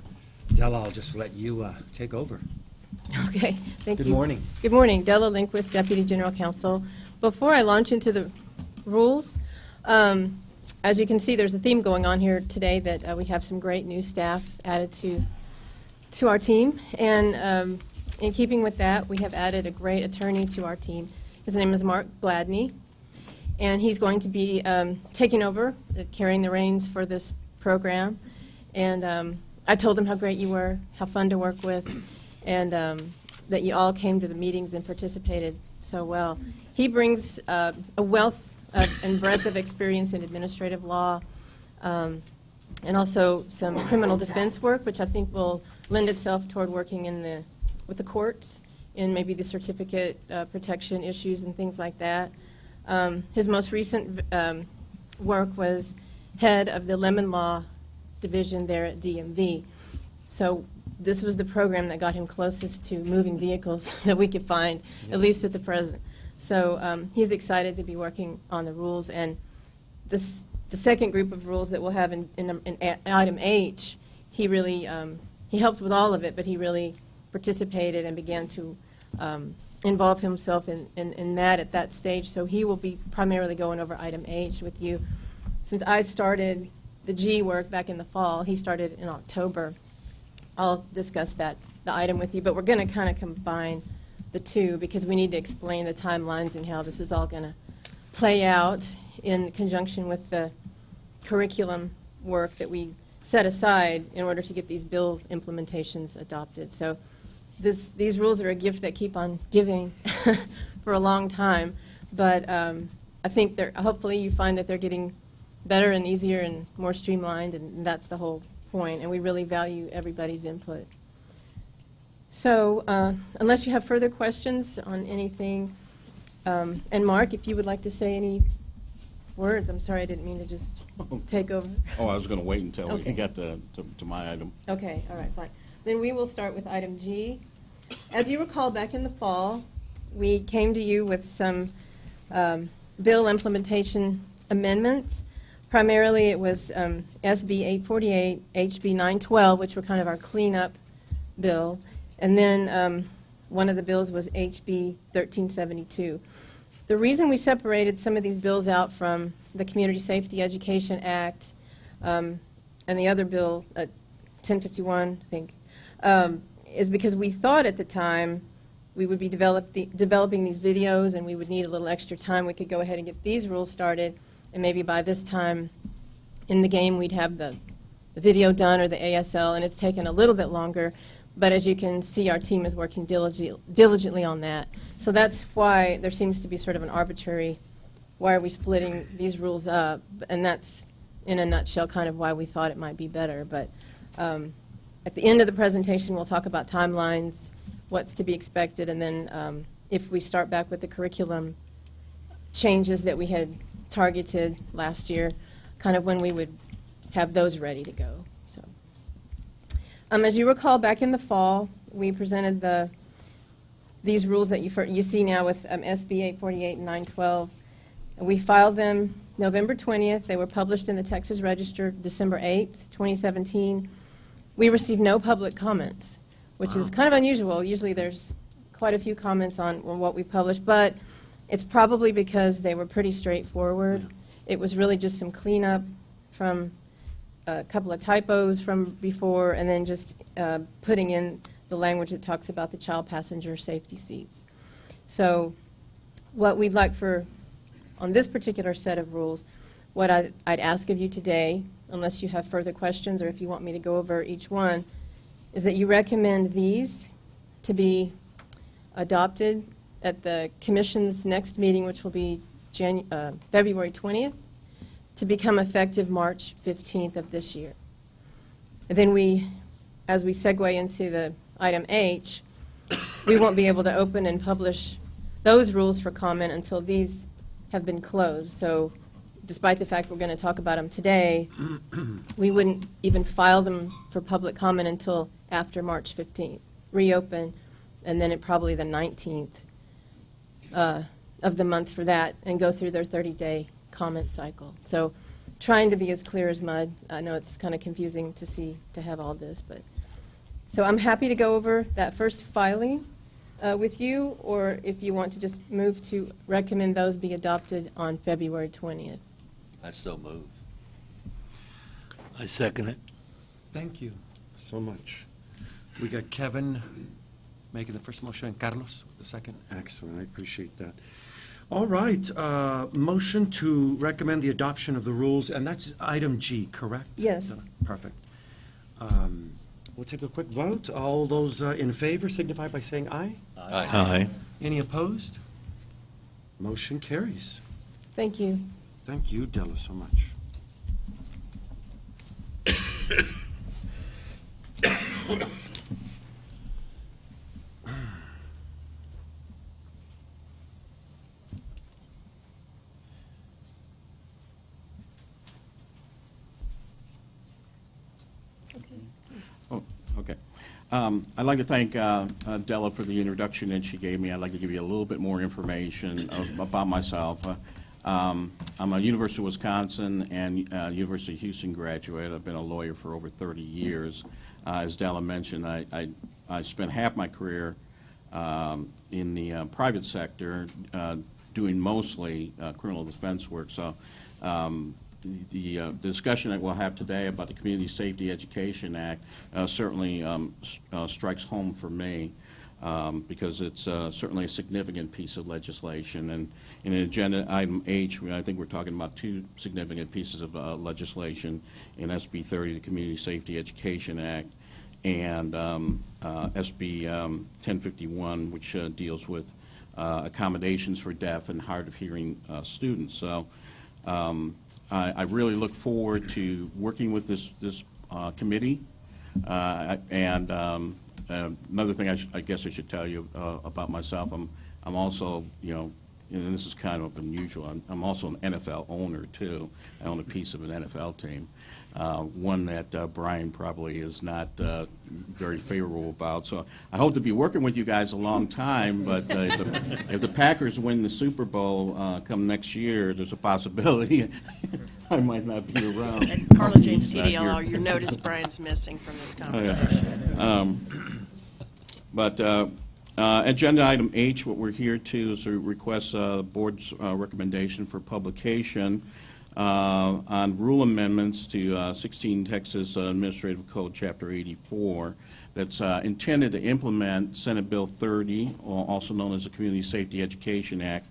Della, I'll just let you take over. Okay, thank you. Good morning. Good morning. Della Lindquist, Deputy General Counsel. Before I launch into the rules, as you can see, there's a theme going on here today that we have some great new staff added to our team. And in keeping with that, we have added a great attorney to our team. His name is Mark Gladney, and he's going to be taking over, carrying the reins for this program. And I told him how great you were, how fun to work with, and that you all came to the meetings and participated so well. He brings a wealth and breadth of experience in administrative law, and also some criminal defense work, which I think will lend itself toward working with the courts in maybe the certificate protection issues and things like that. His most recent work was head of the Lemon Law Division there at DMV. So this was the program that got him closest to moving vehicles that we could find, at least at the present. So he's excited to be working on the rules. And the second group of rules that we'll have in item H, he really, he helped with all of it, but he really participated and began to involve himself in that at that stage. So he will be primarily going over item H with you. Since I started the G work back in the fall, he started in October. I'll discuss the item with you, but we're going to kind of combine the two because we need to explain the timelines and how this is all going to play out in conjunction with the curriculum work that we set aside in order to get these bill implementations adopted. So these rules are a gift that keep on giving for a long time, but I think hopefully you find that they're getting better and easier and more streamlined, and that's the whole point, and we really value everybody's input. So unless you have further questions on anything, and Mark, if you would like to say any words, I'm sorry, I didn't mean to just take over. Oh, I was going to wait until Okay. we got to my item. Okay, all right, fine. Then we will start with item G. As you recall, back in the fall, we came to you with some bill implementation amendments Primarily, it was SB 848, HB 912, which were kind of our cleanup bill, and then one of the bills was HB 1372. The reason we separated some of these bills out from the Community Safety Education Act and the other bill, 1051, I think, is because we thought at the time we would be developing these videos and we would need a little extra time. We could go ahead and get these rules started, and maybe by this time in the game we'd have the video done or the ASL, and it's taken a little bit longer. But as you can see, our team is working diligently on that. So that's why there seems to be sort of an arbitrary, why are we splitting these rules up? And that's, in a nutshell, kind of why we thought it might be better. But at the end of the presentation, we'll talk about timelines, what's to be expected, and then if we start back with the curriculum changes that we had targeted last year, kind of when we would have those ready to go. So, as you recall, back in the fall, we presented these rules that you see now with SB 848 and 912. And we filed them November 20th. They were published in the Texas Register December 8th, 2017. We received no public comments, which is kind of unusual. Usually there's quite a few comments on what we published, but it's probably because they were pretty straightforward. It was really just some cleanup from a couple of typos from before, and then just putting in the language that talks about the child passenger safety seats. So what we'd like on this particular set of rules, what I'd ask of you today, unless you have further questions or if you want me to go over each one, is that you recommend these to be adopted at the Commission's next meeting, which will be February 20th, to become effective March 15th of this year. And then as we segue into the item H, we won't be able to open and publish those rules for comment until these have been closed. So despite the fact we're going to talk about them today, we wouldn't even file them for public comment until after March 15th. Reopen, and then probably the 19th of the month for that, and go through their 30-day comment cycle. So trying to be as clear as mud. I know it's kind of confusing to have all this, but so I'm happy to go over that first filing with you, or if you want to just move to recommend those be adopted on February 20th. I so move. I second it. Thank you so much. We got Kevin making the first motion and Carlos the second. Excellent. I appreciate that. All right. Motion to recommend the adoption of the rules, and that's item G, correct? Yes. Perfect. We'll take a quick vote. All those in favor signify by saying aye. Aye. Aye. Any opposed? Motion carries. Thank you. Thank you, Della, so much. Oh, okay. I'd like to thank Della for the introduction that she gave me. I'd like to give you a little bit more information about myself. I'm a University of Wisconsin and University of Houston graduate. I've been a lawyer for over 30 years. As Della mentioned, I spent half my career in the private sector doing mostly criminal defense work. So the discussion that we'll have today about the Community Safety Education Act certainly strikes home for me because it's certainly a significant piece of legislation. And in agenda item H, I think we're talking about two significant pieces of legislation in SB 30, the Community Safety Education Act, and SB 1051, which deals with accommodations for deaf and hard of hearing students. So I really look forward to working with this committee. And another thing I guess I should tell you about myself, I'm also, and this is kind of unusual, I'm also an NFL owner, too. I own a piece of an NFL team, one that Brian probably is not very favorable about. So I hope to be working with you guys a long time, but if the Packers win the Super Bowl come next year, there's a possibility I might not be around. And Carla James, He's not here. TDLR, you'll notice Brian's missing from this Oh, yeah. conversation. Agenda item H, what we're here to is to request board's recommendation for publication on rule amendments to 16 Texas Administrative Code, Chapter 84, that's intended to implement Senate Bill 30, also known as the Community Safety Education Act,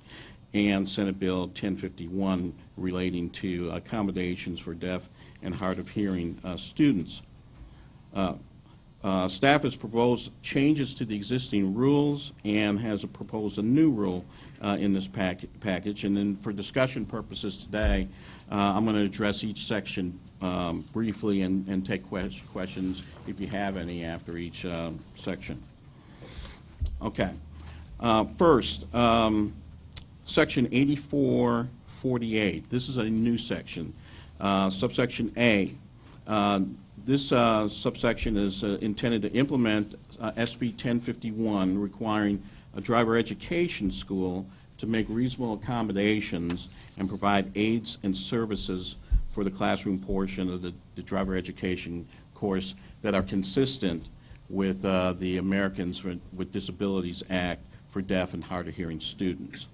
and Senate Bill 1051 relating to accommodations for deaf and hard of hearing students. Staff has proposed changes to the existing rules and has proposed a new rule in this package. And then for discussion purposes today, I'm going to address each section briefly and take questions if you have any after each section. Okay. First, Section 8448. This is a new section. Subsection A. This subsection is intended to implement SB 1051, requiring a driver education school to make reasonable accommodations and provide aids and services for the classroom portion of the driver education course that are consistent with the Americans with Disabilities Act for deaf and hard of hearing students.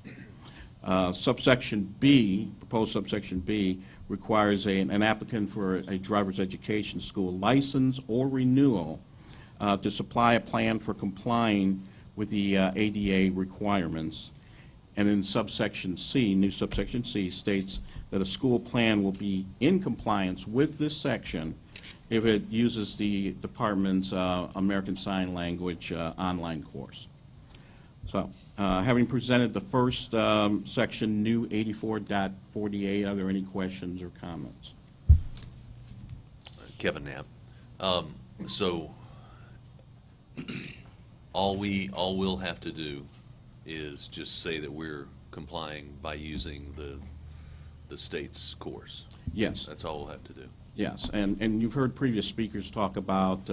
Subsection B, proposed subsection B, requires an applicant for a driver's education school license or renewal to supply a plan for complying with the ADA requirements. And in subsection C, new subsection C states that a school plan will be in compliance with this section if it uses the department's American Sign Language online course. So, having presented the first section, new 84.48, are there any questions or comments? Kevin Knapp. So all we'll have to do is just say that we're complying by using the state's course. Yes. That's all we'll have to do. Yes, and you've heard previous speakers talk about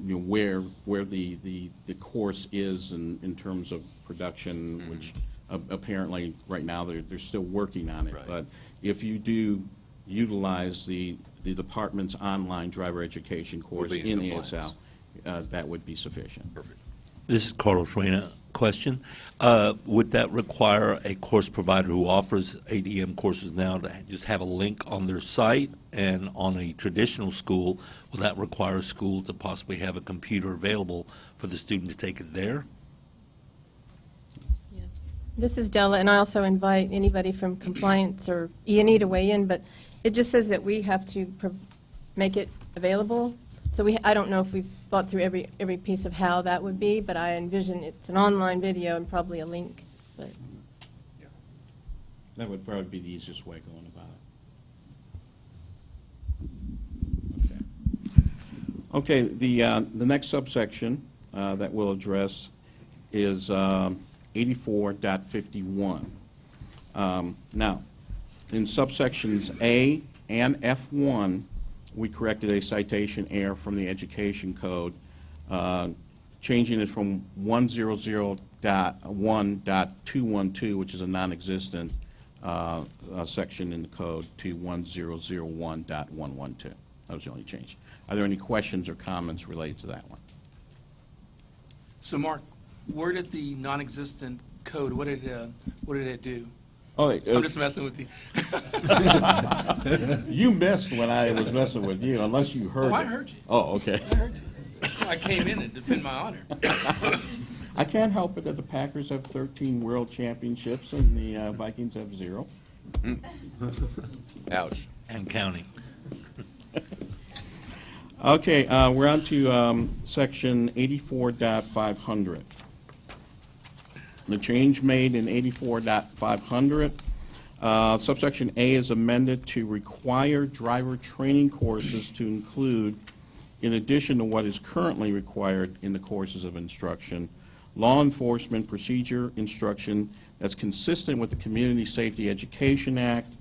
where the course is in terms of production, which apparently right now they're still working on it. Right. But if you do utilize the department's online driver education course We'll be in in compliance. ASL, that would be sufficient. Perfect. This is Carlos Reyna. Question. Would that require a course provider who offers ADM courses now to just have a link on their site? And on a traditional school, will that require a school to possibly have a computer available for the student to take it there? This is Della, and I also invite anybody from compliance or E&E to weigh in, but it just says that we have to make it available. So I don't know if we've thought through every piece of how that would be, but I envision it's an online video and probably a link. But That would probably be the easiest way going about it. Okay, the next subsection that we'll address is 84.51. Now, in subsections A and F1, we corrected a citation error from the Education Code, changing it from 100.1.212, which is a non-existent section in the code, to 1001.112. That was the only change. Are there any questions or comments related to that one? So, Mark, where did the non-existent code, what did it do? Oh, I'm just messing with you. You missed when I was messing with you, unless you heard Oh, I it. heard you. Oh, okay. I heard you. That's why I came in and defend my honor. I can't help it that the Packers have 13 world championships and the Vikings have 0. Ouch. And counting. Okay, we're on to section 84.500. The change made in 84.500, subsection A is amended to require driver training courses to include, in addition to what is currently required in the courses of instruction, law enforcement procedure instruction that's consistent with the Community Safety Education Act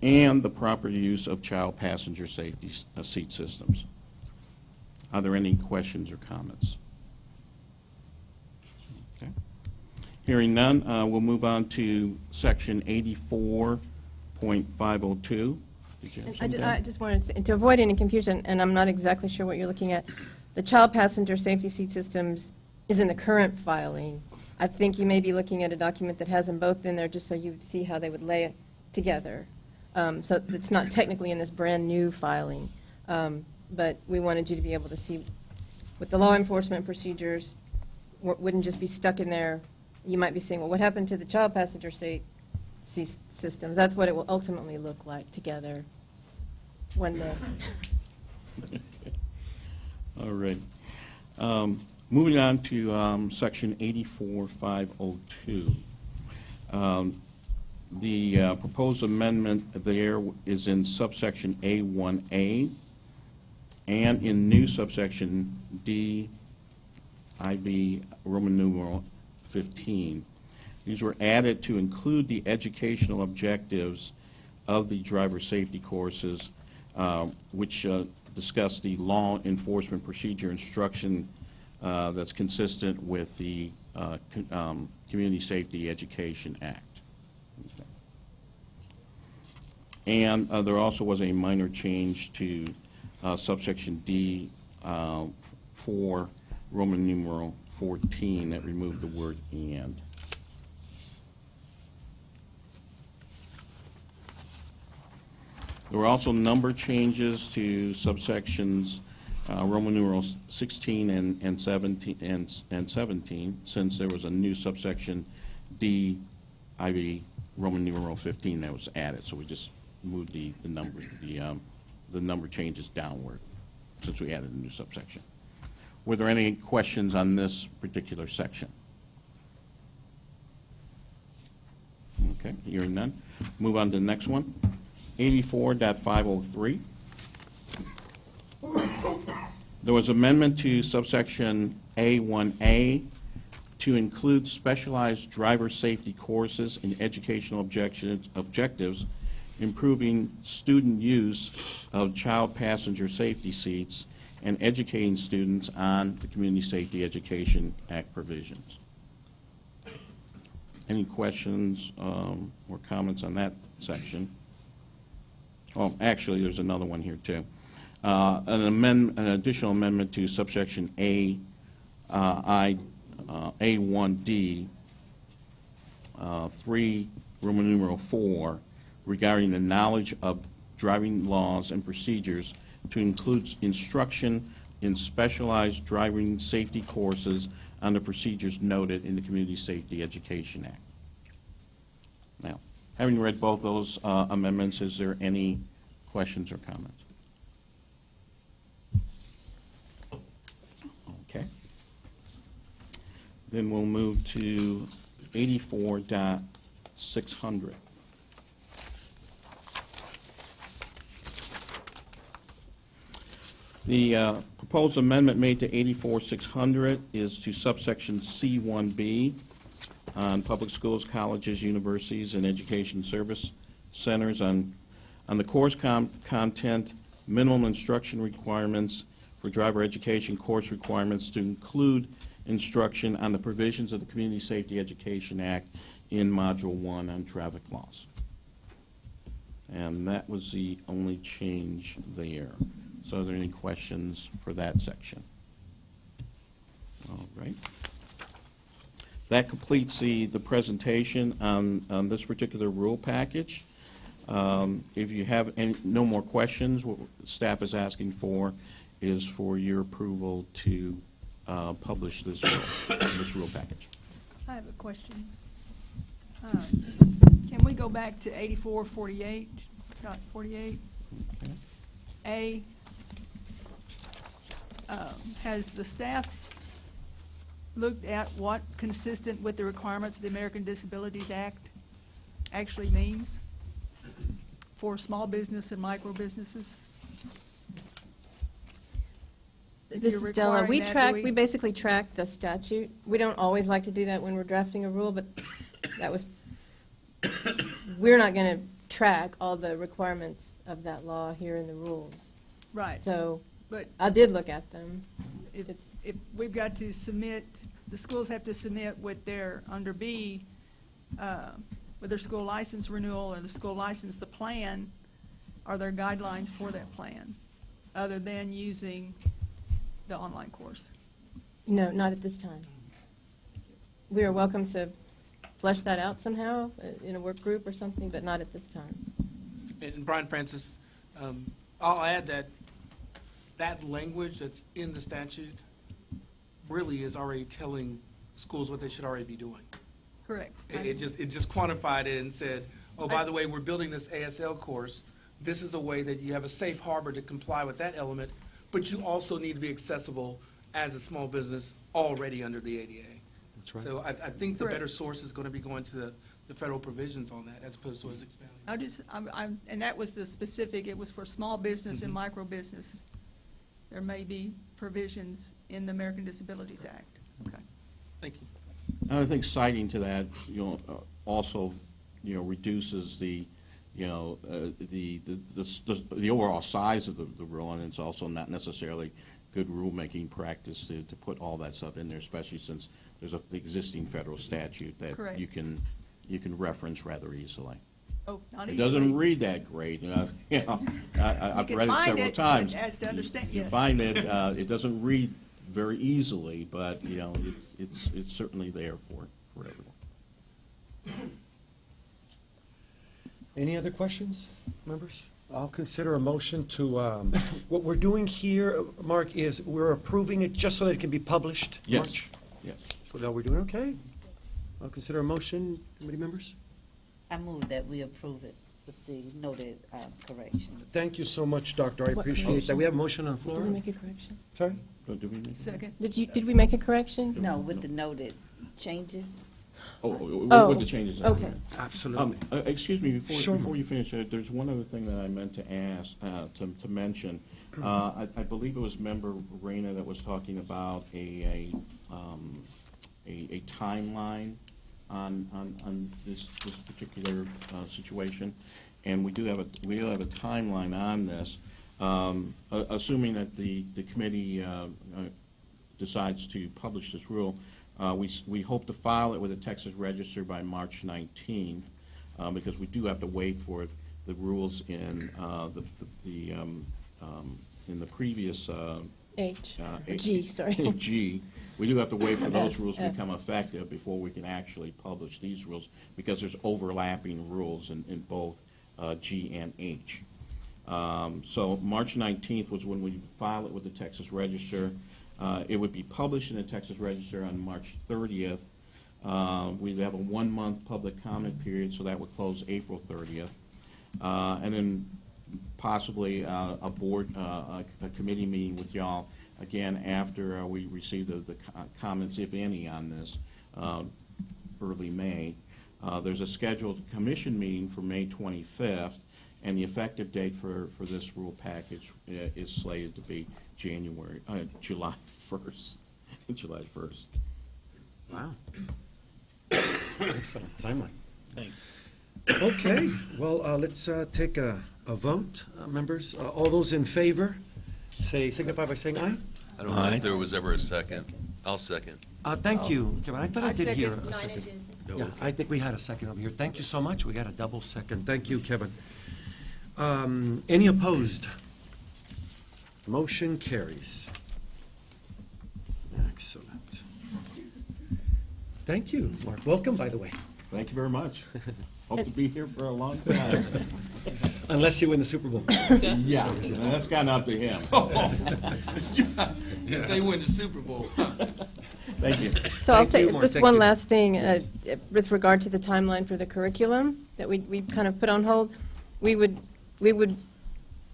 and the proper use of child passenger safety seat systems. Are there any questions or comments? Okay. Hearing none, we'll move on to Section 84.502. Did you have something? I just wanted to avoid any confusion, and I'm not exactly sure what you're looking at. The child passenger safety seat systems is in the current filing. I think you may be looking at a document that has them both in there just so you would see how they would lay it together. So it's not technically in this brand-new filing, but we wanted you to be able to see with the law enforcement procedures, wouldn't just be stuck in there. You might be saying, well, what happened to the child passenger seat systems? That's what it will ultimately look like together one day. Okay. All right. Moving on to Section 84.502. The proposed amendment there is in subsection A1A and in new subsection D, IV, Roman numeral 15. These were added to include the educational objectives of the driver safety courses, which discuss the law enforcement procedure instruction that's consistent with the Community Safety Education Act. Okay. And there also was a minor change to subsection D for Roman numeral 14 that removed the word and. There were also number changes to subsections Roman numerals 16 and 17, since there was a new subsection D, IV, Roman numeral 15 that was added. So we just moved the number changes downward since we added a new subsection. Were there any questions on this particular section? Okay, hearing none. Move on to the next one. 84.503. There was amendment to subsection A1A to include specialized driver safety courses and educational objectives, improving student use of child passenger safety seats, and educating students on the Community Safety Education Act provisions. Any questions or comments on that section? Oh, actually, there's another one here, too. An additional amendment to subsection A1D, 3, Roman numeral 4, regarding the knowledge of driving laws and procedures to include instruction in specialized driving safety courses on the procedures noted in the Community Safety Education Act. Now, having read both those amendments, is there any questions or comments? Okay. Then we'll move to 84.600. The proposed amendment made to 84.600 is to subsection C1B on public schools, colleges, universities, and education service centers on the course content, minimum instruction requirements for driver education course requirements to include instruction on the provisions of the Community Safety Education Act in Module 1 on traffic laws. And that was the only change there. So are there any questions for that section? All right. That completes the presentation on this particular rule package. If you have no more questions, what staff is asking for is for your approval to publish this rule package. I have a question. Can we go back to 8448, not 48? Okay. A, has the staff looked at what consistent with the requirements of the American Disabilities Act actually means for small business and micro businesses? This is Stella. We basically track the statute. We don't always like to do that when we're drafting a rule, but that was, we're not going to track all the requirements of that law here in the rules. Right. So But I did look at them. if we've got to submit, the schools have to submit with their, under B, with their school license renewal or the school license, the plan, are there guidelines for that plan, other than using the online course? No, not at this time. We are welcome to flesh that out somehow in a work group or something, but not at this time. And Brian Francis, I'll add that that language that's in the statute really is already telling schools what they should already be doing. Correct. It just quantified it and said, oh, by the way, we're building this ASL course. This is a way that you have a safe harbor to comply with that element, but you also need to be accessible as a small business already under the ADA. That's right. So I think the Correct. better source is going to be going to the federal provisions on that as opposed to us expanding. And that was the specific, it was for small business and micro business. There may be provisions in the American Disabilities Act. Okay. Thank you. I think citing to that, also, reduces the, the overall size of the rule, and it's also not necessarily good rulemaking practice to put all that stuff in there, especially since there's an existing federal statute that Correct. you can reference rather easily. Oh, not It easily. doesn't read that great, I've can read it find several it, times. but as to understand, You yes. find it, it doesn't read very easily, but, it's certainly there for everyone. Any other questions, members? I'll consider a motion to, what we're doing here, Mark, is we're approving it just so that it can be published? Yes. March? Yes. That's what all we're doing, okay? I'll consider a motion. Committee members? I move that we approve it with the noted correction. Thank you so much, Doctor. I What appreciate that. correction? We have a motion on the floor? Did we make a correction? Sorry? Do we make- Second. Did we make a correction? No, with the noted changes. Oh, With the changes. okay. Absolutely. Excuse me, Sure. before you finish, there's one other thing that I meant to ask, to mention. I believe it was Member Reyna that was talking about a timeline on this particular situation, and we do have a timeline on this. Assuming that the committee decides to publish this rule, we hope to file it with the Texas Register by March 19th, because we do have to wait for the rules in the previous G, sorry. G. We do have to wait for those F, rules to F. become effective before we can actually publish these rules, because there's overlapping rules in both G and H. So March 19th was when we file it with the Texas Register. It would be published in the Texas Register on March 30th. We'd have a 1-month public comment period, so that would close April 30th. And then possibly a committee meeting with y'all, again, after we receive the comments, if any, on this, early May. There's a scheduled commission meeting for May 25th, and the effective date for this rule package is slated to be July 1st. July 1st. Wow. Excellent timeline. Thanks. Okay, well, let's take a vote, members. All those in favor, signify by saying aye. I don't know if there was ever a second. I'll second. Thank you, Kevin. I thought I did hear second. a Nina second. did. Yeah, I think we had a second over here. Thank you so much. We got a double second. Thank you, Kevin. Any opposed? Motion carries. Excellent. Thank you, Mark. Welcome, by the way. Thank you very much. Hope to be here for a long time. Unless you win the Super Bowl. Yeah, and that's kind of up to him. If they win the Super Bowl. Thank you. So I'll Thank say you, Mark. just Thank one you. last thing with regard to the timeline for the curriculum that we kind of put on hold. We would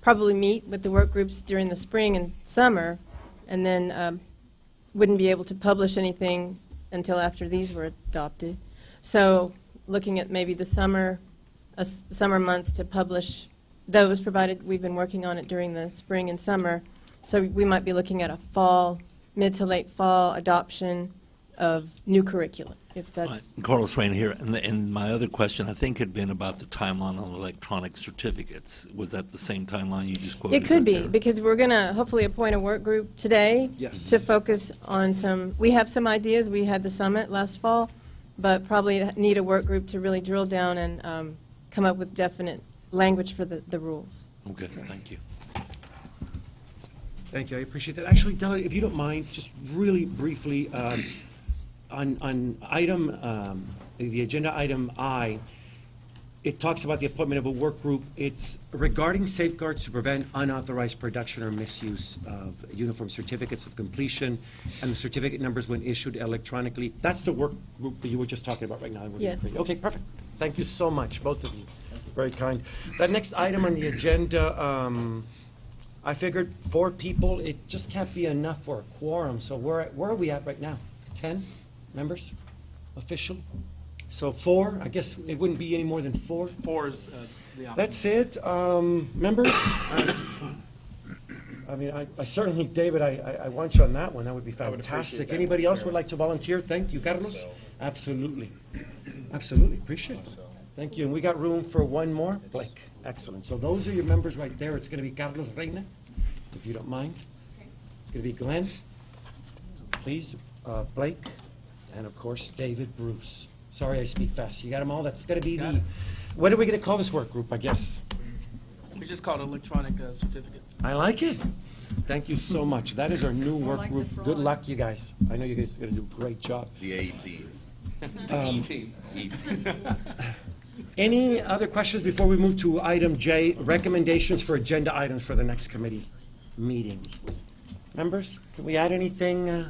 probably meet with the work groups during the spring and summer, and then wouldn't be able to publish anything until after these were adopted. So looking at maybe the summer month to publish those, provided we've been working on it during the spring and summer. So we might be looking at a fall, mid to late fall adoption of new curriculum, if that's. Carlos Reyna here, and my other question, I think, had been about the timeline on electronic certificates. Was that the same timeline you just quoted? It could right be, there? because we're going to hopefully appoint a work group today Yes. to focus on we have some ideas. We had the summit last fall, but probably need a work group to really drill down and come up with definite language for the rules. Okay, thank you. Thank you, I appreciate that. Actually, Della, if you don't mind, just really briefly, on item, the agenda item I, it talks about the appointment of a work group. It's regarding safeguards to prevent unauthorized production or misuse of uniform certificates of completion and the certificate numbers when issued electronically. That's the work group that you were just talking about right now. Yes. Okay, perfect. Thank you so much, both of you. Very kind. That next item on the agenda, I figured 4 people, it just can't be enough for a quorum. So where are we at right now? 10 members official? So 4, I guess it wouldn't be any more than 4. 4 is the option. That's it. Members? I mean, I certainly, David, I want you on that one. That would be fantastic. Anybody else would like to volunteer? Thank you, Carlos. Absolutely. Absolutely, appreciate it. Thank you. And we got room for one more? Blake. Excellent. So those are your members right there. It's going to be Carlos Reyna, if you don't mind. It's going to be Glenn, please, Blake, and of course, David Bruce. Sorry I speak fast. You got them all? That's going to be the, what are we going to call this work group, I guess? We just call it electronic certificates. I like it. Thank you so much. That is our new work group. Good luck, you guys. I know you guys are going to do a great job. The A team. E-team. Any other questions before we move to item J, recommendations for agenda items for the next committee meeting? Members, can we add anything,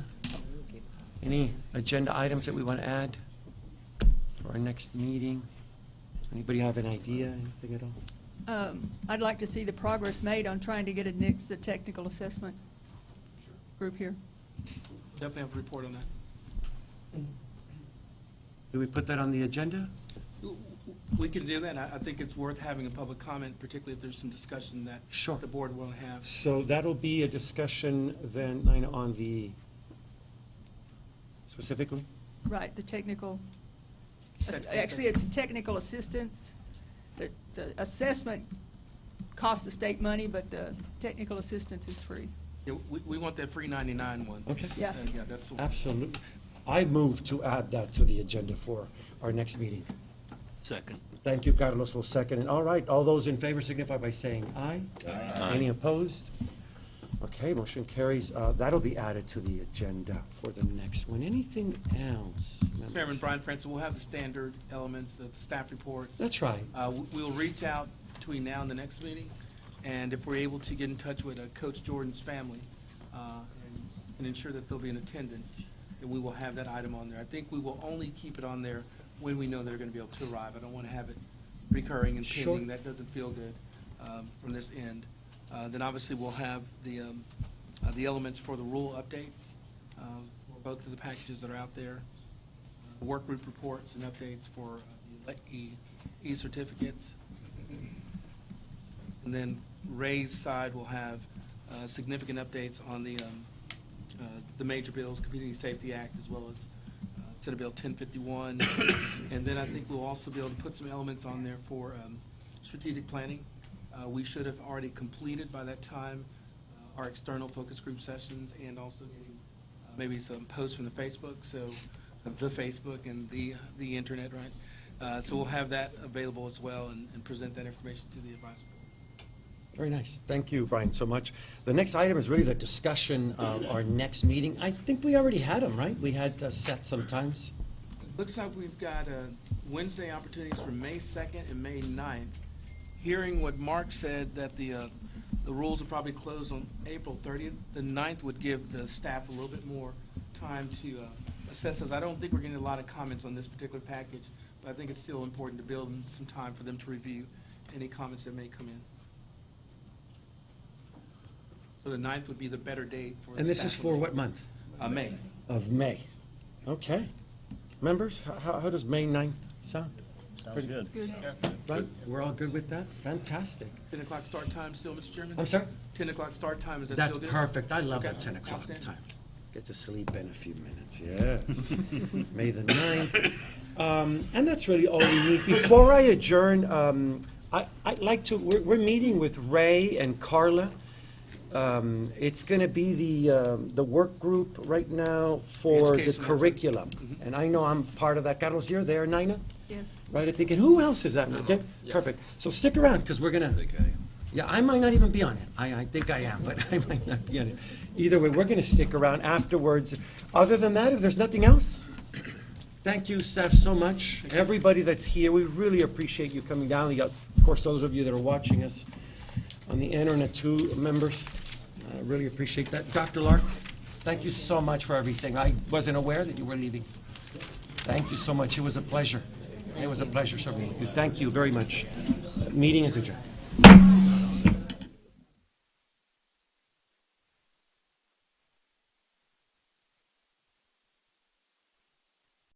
any agenda items that we want to add for our next meeting? Anybody have an idea, anything at all? I'd like to see the progress made on trying to get a NICS, the technical assessment group here. Definitely have a report on that. Do we put that on the agenda? We can do that. I think it's worth having a public comment, particularly if there's some discussion that the board will have. So that'll be a discussion then, Nina, on the, specifically? Right, the technical, actually, it's technical assistance. The assessment costs the state money, but the technical assistance is free. Yeah, we want that free 99 one. Okay. Yeah. Yeah, that's the one. Absolutely. I move to add that to the agenda for our next meeting. Second. Thank you, Carlos, will second it. All right, all those in favor signify by saying aye. Aye. Any opposed? Okay, motion carries. That'll be added to the agenda for the next one. Anything else? members? Chairman Brian Francis, we'll have the standard elements, the staff reports. That's right. We'll reach out between now and the next meeting, and if we're able to get in touch with Coach Jordan's family and ensure that they'll be in attendance, then we will have that item on there. I think we will only keep it on there when we know they're going to be able to arrive. I don't want to have it recurring and Sure. pending. That doesn't feel good from this end. Then obviously we'll have the elements for the rule updates, for both of the packages that are out there, work group reports and updates for the e-certificates. And then Ray's side will have significant updates on the major bills, Community Safety Act, as well as Senate Bill 1051. And then I think we'll also be able to put some elements on there for strategic planning. We should have already completed by that time our external focus group sessions and also getting maybe some posts from the Facebook, so the Facebook and the internet, right? So we'll have that available as well and present that information to the advisory board. Very nice. Thank you, Brian, so much. The next item is really the discussion of our next meeting. I think we already had them, right? We had set some times. Looks like we've got Wednesday opportunities for May 2nd and May 9th. Hearing what Mark said, that the rules will probably close on April 30th, the 9th would give the staff a little bit more time to assess those. I don't think we're getting a lot of comments on this particular package, but I think it's still important to build in some time for them to review any comments that may come in. So the 9th would be the better date for the And this staff is for what month? May. Of May. Okay. Members, how does May 9th sound? Sounds good. It's good. Right? We're all good with that? Fantastic. 10 o'clock start time still, Mr. Chairman? I'm sorry? 10 o'clock start time, is that That's still good? perfect. I love Okay. that 10 o'clock Outstanding. time. get to sleep in a few minutes, yes. May the 9th. And that's really all we need. Before I adjourn, I'd like to, we're meeting with Ray and Carla. It's going to be the work group right now for the Education. curriculum. And I know I'm part of that. Carlos, you're there, Nina? Yes. Right, I think, and who else is that? Okay, Yes. perfect. So stick around, because we're going to, yeah, I might not even be on it. I think I am, but I might not be on it. Either way, we're going to stick around afterwards. Other than that, if there's nothing else, thank you, Steph, so much. Everybody that's here, we really appreciate you coming down. You got, of course, those of you that are watching us on the internet too, members. I really appreciate that. Dr. Lark, thank you so much for everything. I wasn't aware that you were leaving. Thank you so much. It was a pleasure. It was a pleasure serving you. Thank you very much. Meeting is adjourned.